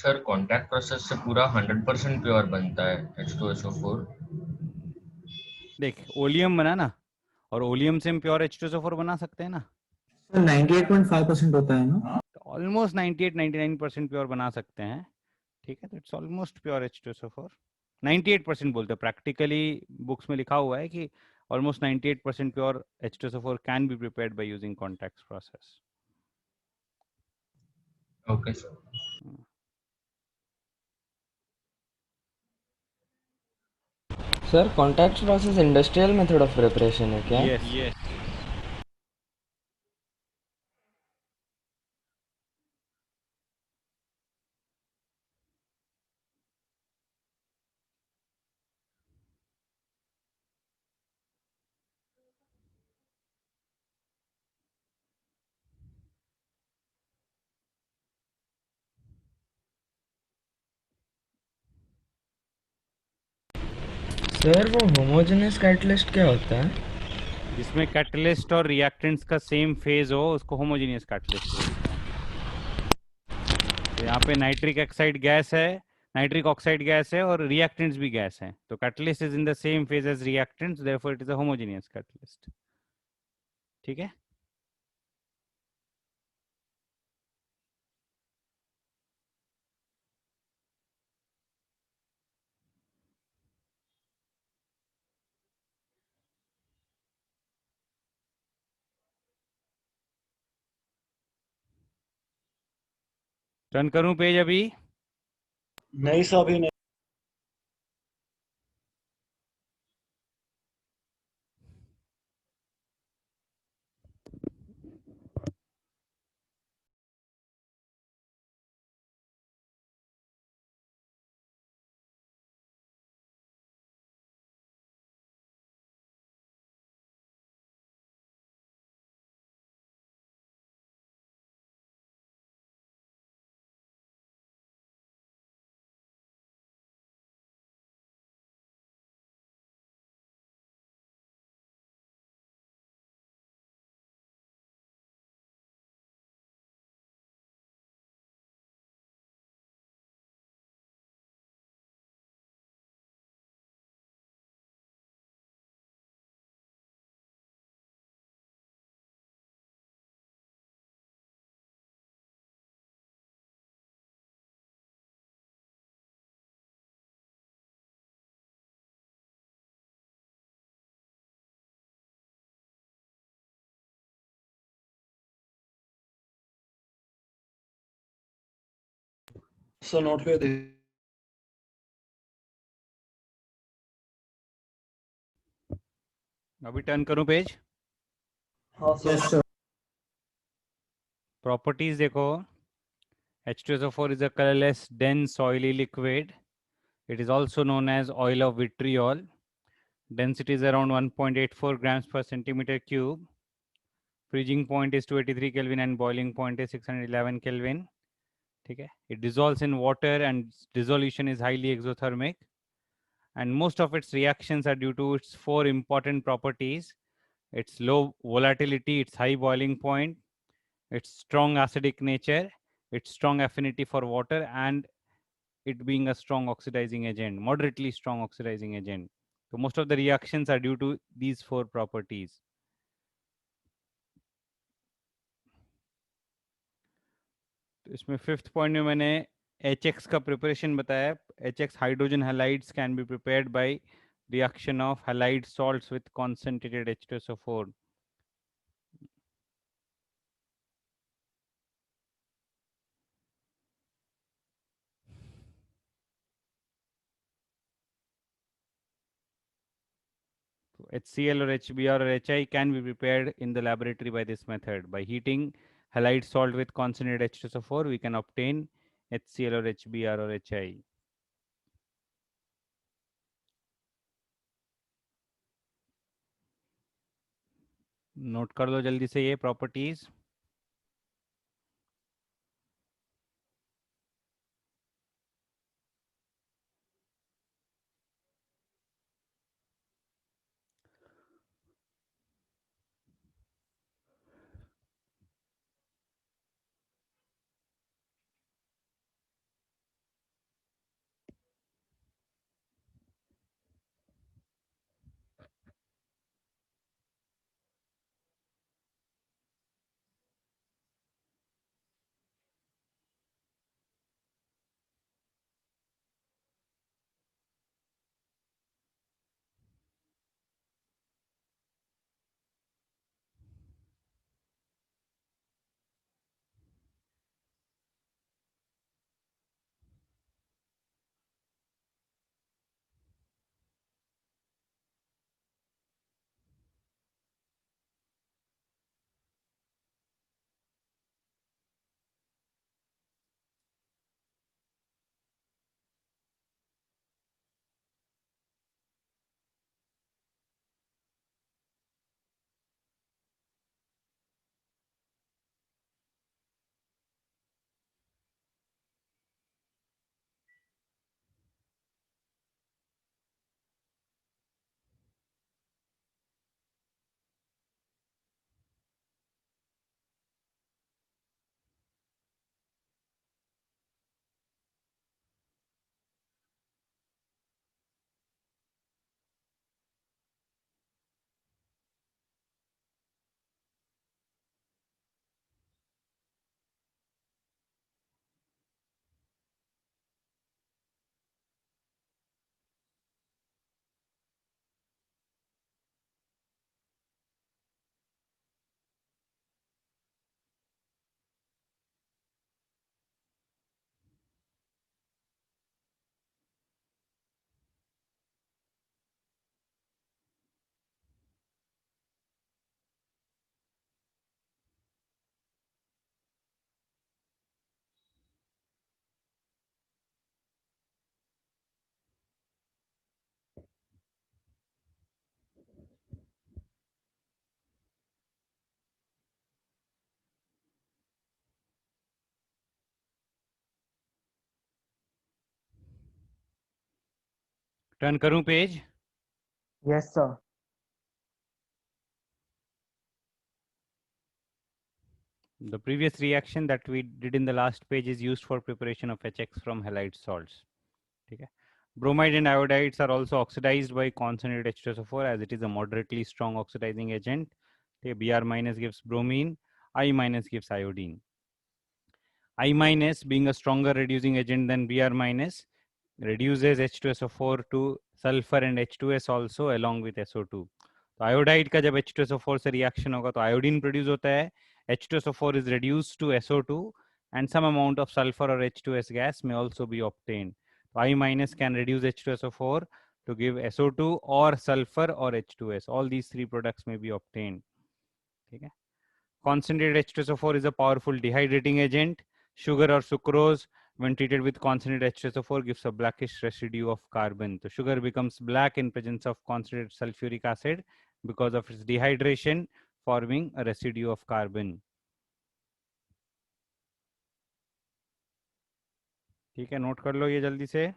Sir contact process से पूरा 100% pure बनता है H2SO4। देख oleum बना ना, और oleum से हम प्योर H2SO4 बना सकते हैं ना, 98.5% होता है ना। ऑलमोस्ट 98-99% प्योर बना सकते हैं। ठीक है, तो इट्स ऑलमोस्ट प्योर H2SO4। 98% बोलते हैं, प्रैक्टिकली बुक्स में लिखा हुआ है कि almost 98% pure H2SO4 can be prepared by using contact process. Okay sir. Sir contact process industrial method of preparation है क्या? यस। सर वो होमोजेनियस कैटलिस्ट क्या होता है? जिसमें कैटलिस्ट और रिएक्टेंट्स का सेम फेज हो उसको होमोजेनियस कैटलिस्ट बोलते हैं। तो यहाँ पे नाइट्रिक ऑक्साइड गैस है, नाइट्रिक ऑक्साइड गैस है, और रिएक्टेंट्स भी गैस हैं, तो catalyst is in the same phase as reactants, therefore it is a homogeneous catalyst. ठीक है। टर्न करूं पेज अभी? नहीं सर अभी नहीं। सर नोट पे दे। अभी टर्न करूं पेज? हाँ सर। प्रॉपर्टीज देखो, H2SO4 is a colorless, dense, oily liquid. It is also known as oil of vitriol. Density is around 1.84 grams per centimeter cube. Freezing point is 283 Kelvin and boiling point is 611 Kelvin. Okay. It dissolves in water and dissolution is highly exothermic. And most of its reactions are due to its four important properties: its low volatility, its high boiling point, its strong acidic nature, its strong affinity for water, and it being a strong oxidizing agent, moderately strong oxidizing agent. So most of the reactions are due to these four properties. तो इसमें fifth point में मैंने HX का preparation बताया। HX hydrogen halides can be prepared by reaction of halide salts with concentrated H2SO4. So HCl or HBr or HI can be prepared in the laboratory by this method. By heating halide salt with concentrated H2SO4, we can obtain HCl or HBr or HI. Note कर लो जल्दी से ये properties. Turn करूं page? Yes, sir. The previous reaction that we did in the last page is used for preparation of HX from halide salts. Okay. Bromide and iodides are also oxidized by concentrated H2SO4 as it is a moderately strong oxidizing agent. Okay. Br minus gives bromine, I minus gives iodine. I minus being a stronger reducing agent than Br minus reduces H2SO4 to sulfur and H2S also along with SO2. तो iodide का जब H2SO4 से reaction होगा तो iodine produce होता है, H2SO4 is reduced to SO2 and some amount of sulfur or H2S gas may also be obtained. So I minus can reduce H2SO4 to give SO2 or sulfur or H2S. All these three products may be obtained. Okay. Concentrated H2SO4 is a powerful dehydrating agent. Sugar or sucrose when treated with concentrated H2SO4 gives a blackish residue of carbon. So sugar becomes black in presence of concentrated sulfuric acid because of its dehydration, forming a residue of carbon. ठीक है, note कर लो ये जल्दी से.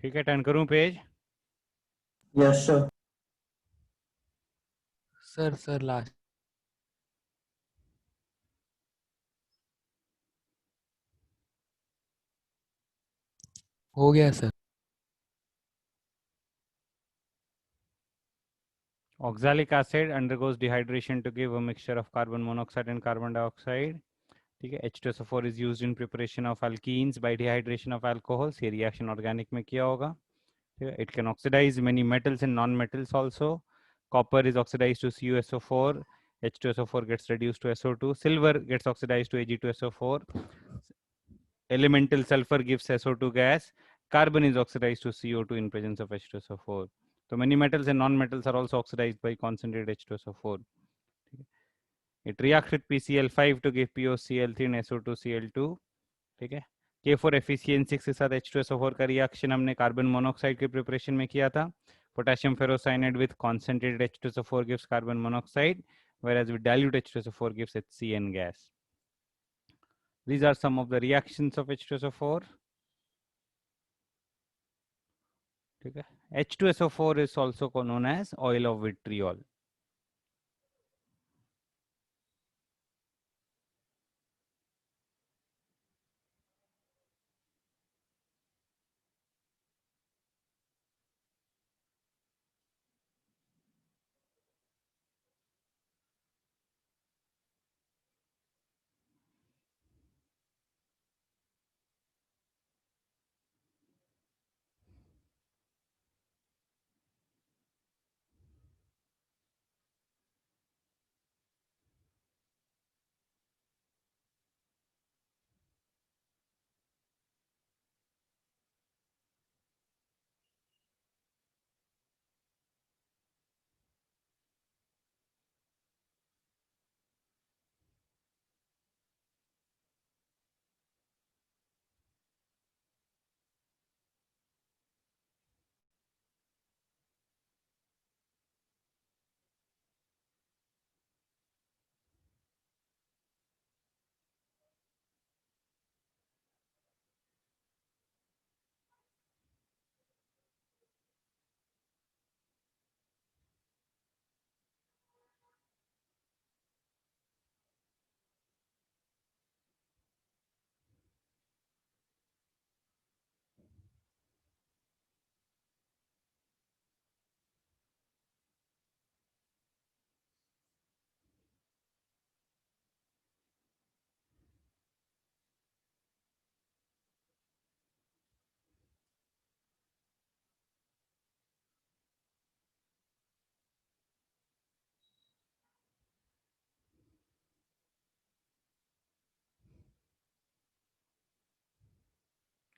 ठीक है, turn करूं page? Yes, sir. Sir, last. हो गया sir. Oxalic acid undergoes dehydration to give a mixture of carbon monoxide and carbon dioxide. ठीक है, H2SO4 is used in preparation of alkenes by dehydration of alcohols. ये reaction organic में किया होगा. It can oxidize many metals and non-metals also. Copper is oxidized to CuSO4. H2SO4 gets reduced to SO2. Silver gets oxidized to Ag2SO4. Elemental sulfur gives SO2 gas. Carbon is oxidized to CO2 in presence of H2SO4. So many metals and non-metals are also oxidized by concentrated H2SO4. It reacts with PCl5 to give POCl3 and SO2Cl2. ठीक है, K4FeCN6 के साथ H2SO4 का reaction हमने carbon monoxide के preparation में किया था. Potassium ferrocyanide with concentrated H2SO4 gives carbon monoxide, whereas with dilute H2SO4 gives HCN gas. These are some of the reactions of H2SO4. ठीक है, H2SO4 is also known as oil of vitriol.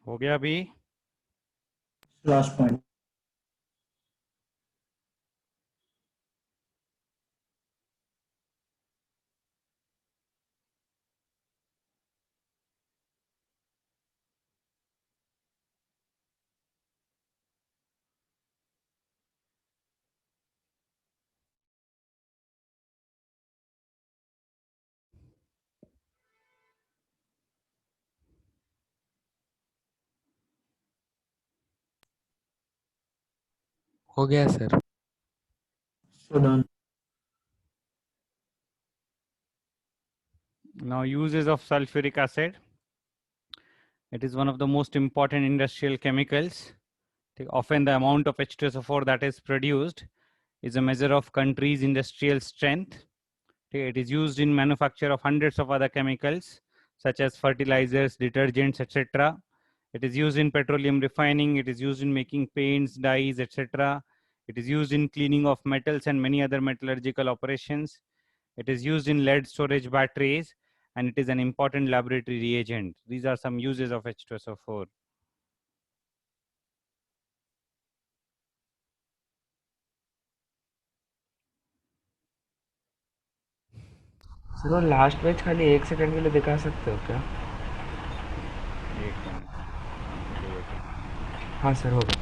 हो गया अभी? Last point. हो गया sir. So done. Now uses of sulfuric acid. It is one of the most important industrial chemicals. Often the amount of H2SO4 that is produced is a measure of country's industrial strength. It is used in manufacture of hundreds of other chemicals such as fertilizers, detergents, etc. It is used in petroleum refining. It is used in making paints, dyes, etc. It is used in cleaning of metals and many other metallurgical operations. It is used in lead storage batteries, and it is an important laboratory reagent. These are some uses of H2SO4. Sir वो last page खाली 1 second के लिए दिखा सकते हो क्या? एक minute. हाँ सर, हो गया.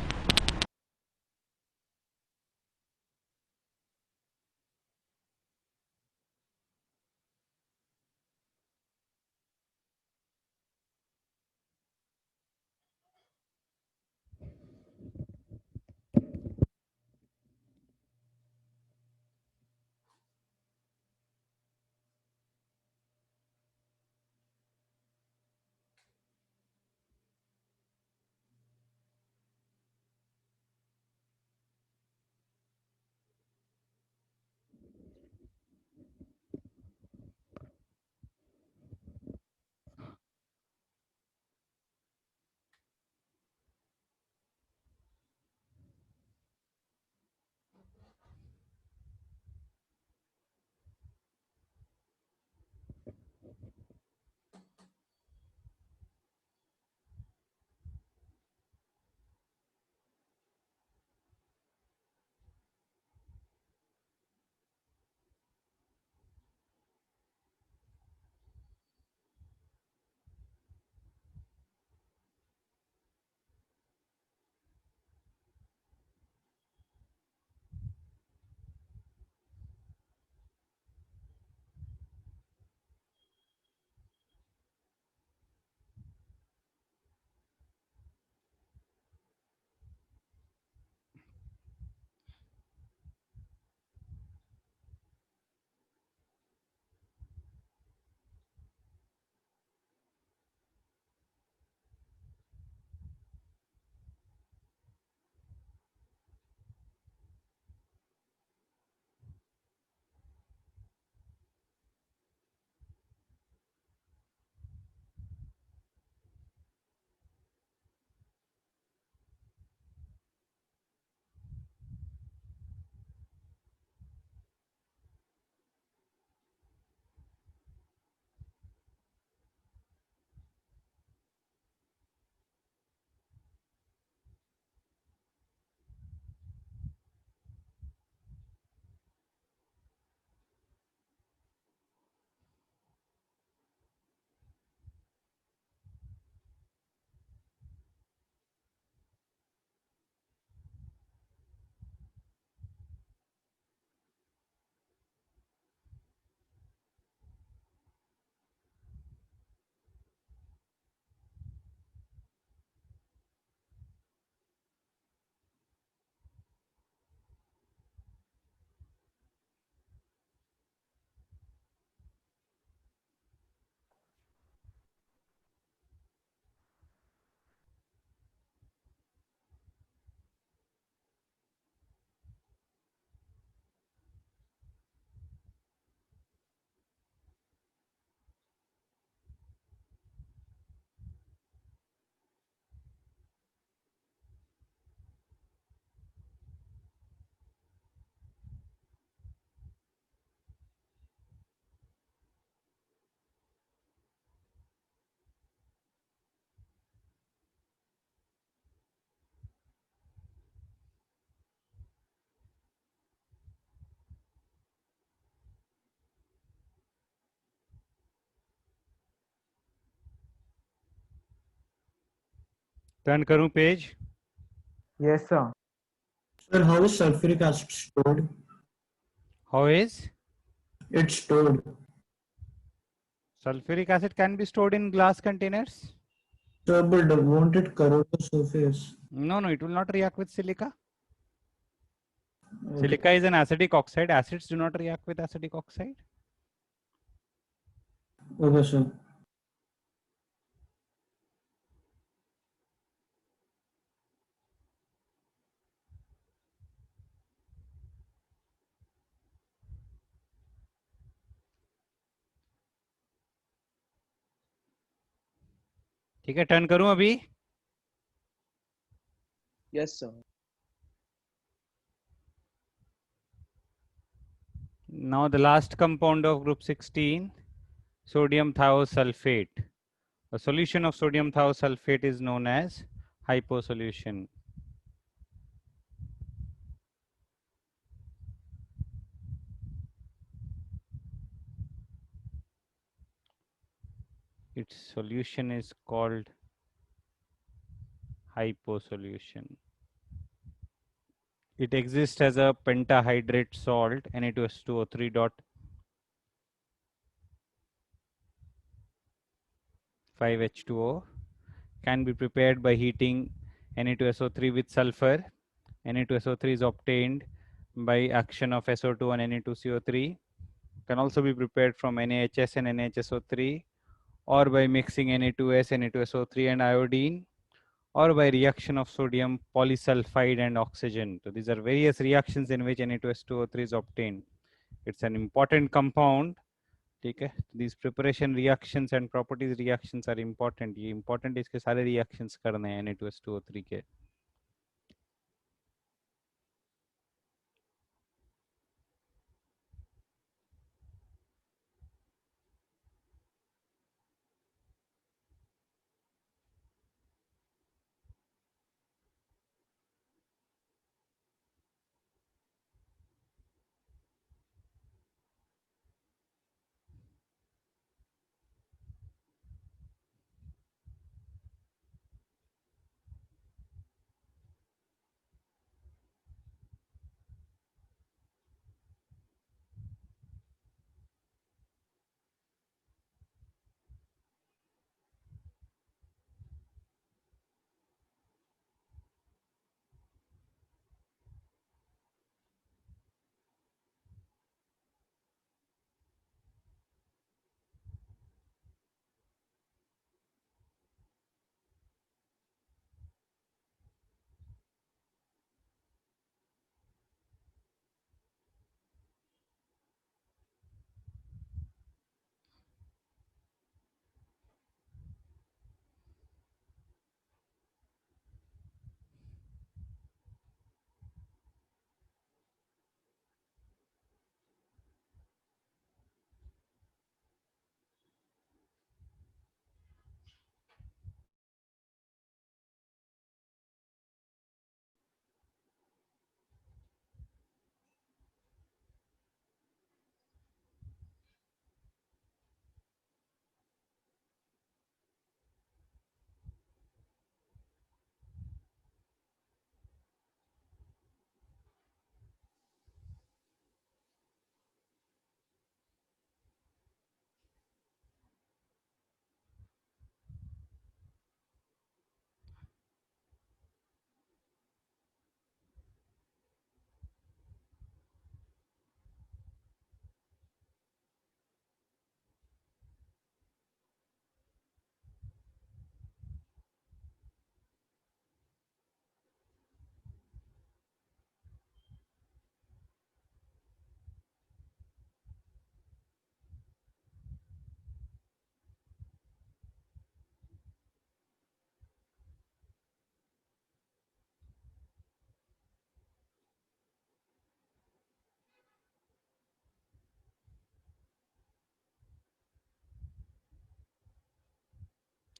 टर्न करूं page? Yes, sir. Sir, how is sulfuric acid stored? How is It's stored. sulfuric acid can be stored in glass containers? Sir, but won't it corrode the surface? No, it will not react with silica. Okay. Silica is an acidic oxide. Acids do not react with acidic oxide. Okay, sir. ठीक है, turn करूं अभी? Yes, sir. Now the last compound of group 16, sodium thiosulfate. A solution of sodium thiosulfate is known as hyposolution. Its solution is called hyposolution. It exists as a pentahydrate salt, Na2S2O3 dot 5H2O, can be prepared by heating Na2SO3 with sulfur. Na2SO3 is obtained by action of SO2 on Na2CO3. Can also be prepared from NaHS and NHSO3, or by mixing Na2S, Na2SO3 and iodine, or by reaction of sodium polysulfide and oxygen. So these are various reactions in which Na2S2O3 is obtained. It's an important compound. ठीक है, these preparation reactions and properties reactions are important. ये important है, इसके सारे reactions करने हैं Na2S2O3 के.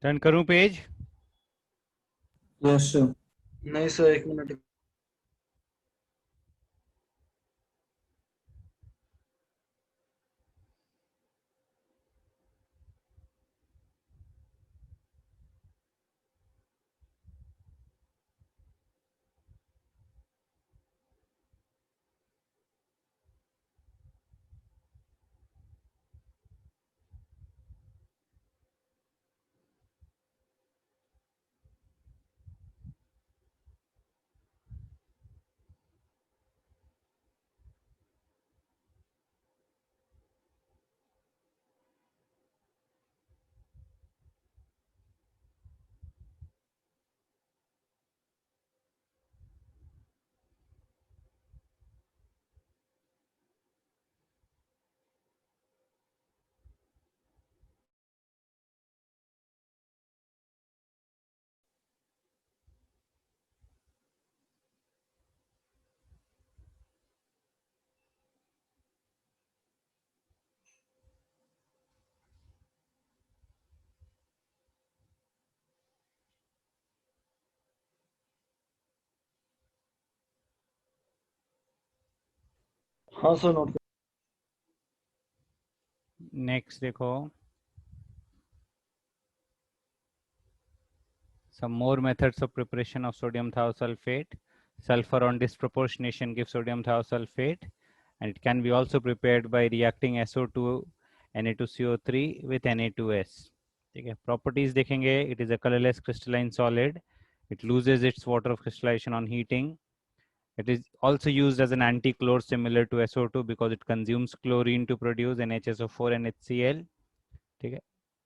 Turn करूं पेज? Yes, sir. नहीं सर, एक मिनट. हाँ सर नोट। नेक्स्ट देखो, some more methods of preparation of sodium thiosulfate. Sulfur on disproportionation gives sodium thiosulfate, and it can be also prepared by reacting SO2 Na2CO3 with Na2S. ठीक है, properties देखेंगे. It is a colorless crystalline solid. It loses its water of crystallization on heating. It is also used as an anti-chlor similar to SO2 because it consumes chlorine to produce NHSO4 and HCl. ठीक है,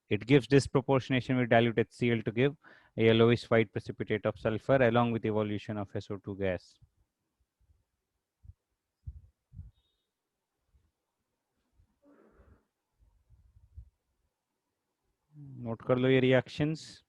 it gives disproportionation with dilute HCl to give a yellowish white precipitate of sulfur along with evolution of SO2 gas. Note कर लो ये reactions.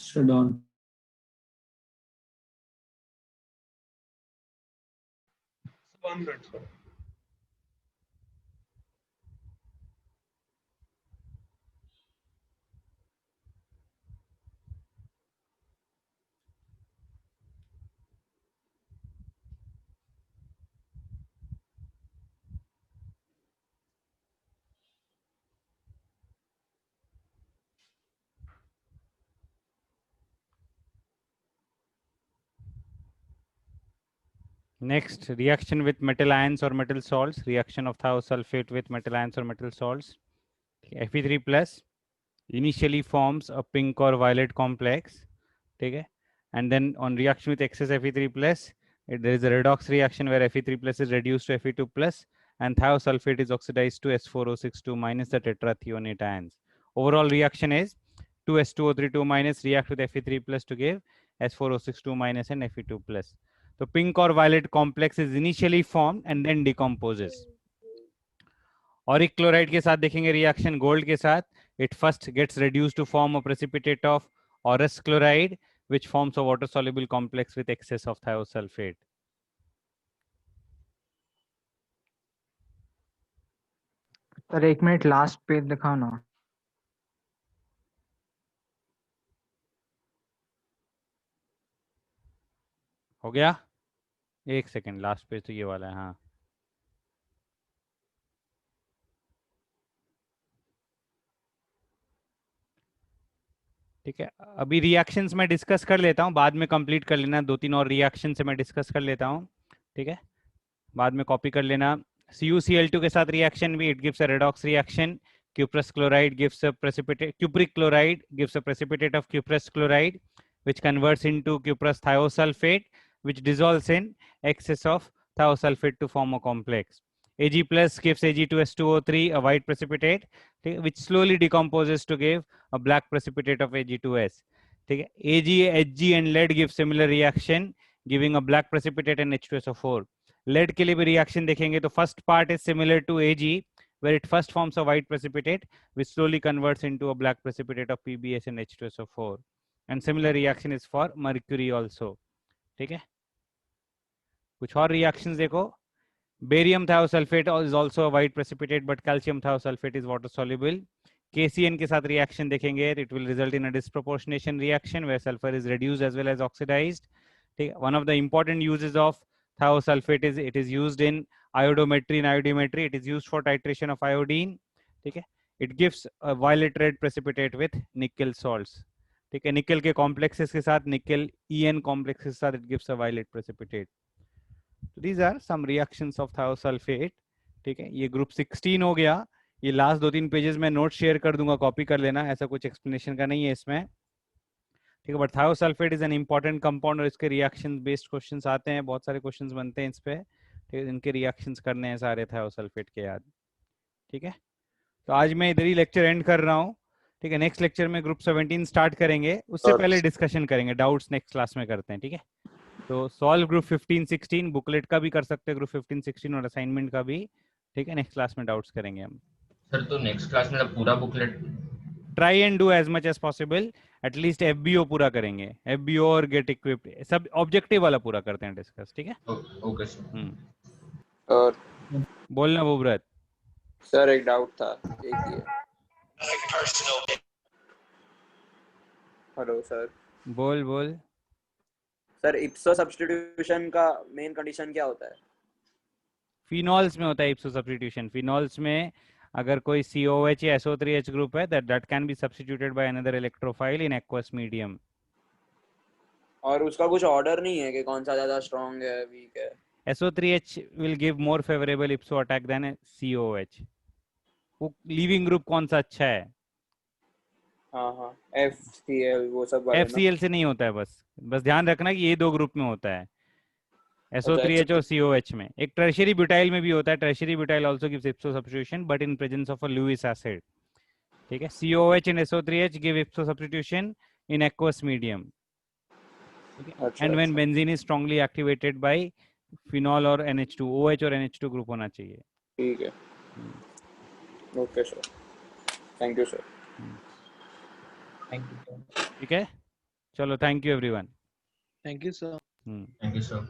Mr. Don. One minute, sir. Next, reaction with metal ions or metal salts. Reaction of thiosulfate with metal ions or metal salts. Fe3 plus initially forms a pink or violet complex. Okay, and then on reaction with excess Fe3 plus, there is a redox reaction where Fe3 plus is reduced to Fe2 plus, and thiosulfate is oxidized to S4062 minus the tetrathionate ions. Overall reaction is 2S2O32 minus react with Fe3 plus to give S4062 minus and Fe2 plus. So pink or violet complex is initially formed and then decomposes. Auric chloride के साथ देखेंगे reaction gold के साथ. It first gets reduced to form a precipitate of Aurous chloride, which forms a water soluble complex with excess of thiosulfate. Sir 1 minute last page दिखाओ ना. हो गया? एक सेकेंड, लास्ट पेज तो ये वाला है. हाँ, ठीक है. अभी रिएक्शंस मैं डिस्कस कर लेता हूँ, बाद में कंप्लीट कर लेना. 2-3 और रिएक्शन से मैं डिस्कस कर लेता हूँ. ठीक है, बाद में कॉपी कर लेना. CuCl2 के साथ रिएक्शन भी, it gives a redox reaction. Cuprous chloride gives a precipitate, cupric chloride gives a precipitate of cuprous chloride, which converts into cuprous thiosulfate, which dissolves in excess of thiosulfate to form a complex. Ag plus gives Ag2S2O3, a white precipitate, which slowly decomposes to give a black precipitate of Ag2S. Ag, Hg and lead give similar reaction, giving a black precipitate and H2SO4. Lead के लिए भी reaction देखेंगे तो first part is similar to Ag, where it first forms a white precipitate, which slowly converts into a black precipitate of PbS and H2SO4. And similar reaction is for mercury also. ठीक है। कुछ और reactions देखो, barium thiosulphate is also a white precipitate but calcium thiosulphate is water soluble। KCN के साथ reaction देखेंगे, it will result in a disproportionation reaction where sulphur is reduced as well as oxidized। ठीक है। One of the important uses of thiosulphate is it is used in iodometry and iodimetry, it is used for titration of iodine। ठीक है। it gives a violet red precipitate with nickel salts। ठीक है। निकल के complexes के साथ, निकल EN complexes के साथ it gives a violet precipitate। So these are some reactions of thiosulfate। ठीक है। ये ग्रुप 16 हो गया। ये लास्ट 2-3 पेजेस में नोट शेयर कर दूंगा, कॉपी कर लेना, ऐसा कुछ एक्सप्लेनेशन का नहीं है इसमें। ठीक है। But thiosulphate is an important compound और इसके रिएक्शन बेस्ड क्वेश्चंस आते हैं, बहुत सारे क्वेश्चंस बनते हैं इस पे। ठीक है। इनके रिएक्शंस करने हैं सारे थायोसल्फेट के याद। ठीक है। तो आज मैं इधर ही लेक्चर एंड कर रहा हूँ। ठीक है। नेक्स्ट लेक्चर में ग्रुप 17 स्टार्ट करेंगे, उससे पहले डिस्कशन करेंगे, डाउट्स नेक्स्ट क्लास में करते हैं। ठीक है। तो सॉल्व ग्रुप 15-16, बुकलेट का भी कर सकते हैं ग्रुप 15-16 और असाइनमेंट का भी। ठीक है। नेक्स्ट क्लास में डाउट्स करेंगे हम। सर तो नेक्स्ट क्लास में पूरा booklet try and do as much as possible, at least FBO पूरा करेंगे, FBO और गेट इक्विप्ड, सब ऑब्जेक्टिव वाला पूरा करते हैं डिस्कस। ठीक है। Okay sir. और बोलना वो व्रत। सर एक डाउट था, एक ही है। Hello sir. बोल बोल। सर इप्सो सब्स्टिट्यूशन का मेन कंडीशन क्या होता है? फिनॉल्स में होता है इप्सो सब्स्टिट्यूशन। फिनॉल्स में अगर कोई COH या SO3H ग्रुप है, that can be substituted by another electrophile in aqueous medium। और उसका कुछ ऑर्डर नहीं है कि कौन सा ज्यादा स्ट्रांग है, वीक है? SO3H will give more favorable ipso attack than COH। वो लीविंग ग्रुप कौन सा अच्छा है? हाँ हाँ, FCl वो सब वाले ना? FCl से नहीं होता है, बस ध्यान रखना कि ये 2 ग्रुप में होता है, SO3H और COH में। एक टर्शियरी ब्यूटाइल में भी होता है, tertiary butyl also gives ipso substitution but in presence of a Lewis acid. ठीक है। COH and SO3H give ipso substitution in aqueous medium। And when benzene is strongly activated by phenol और NH2, OH और NH2 group होना चाहिए। ठीक है। Okay sir, thank you sir. Thank you. ठीक है। चलो, thank you everyone. Thank you, sir. Thank you sir.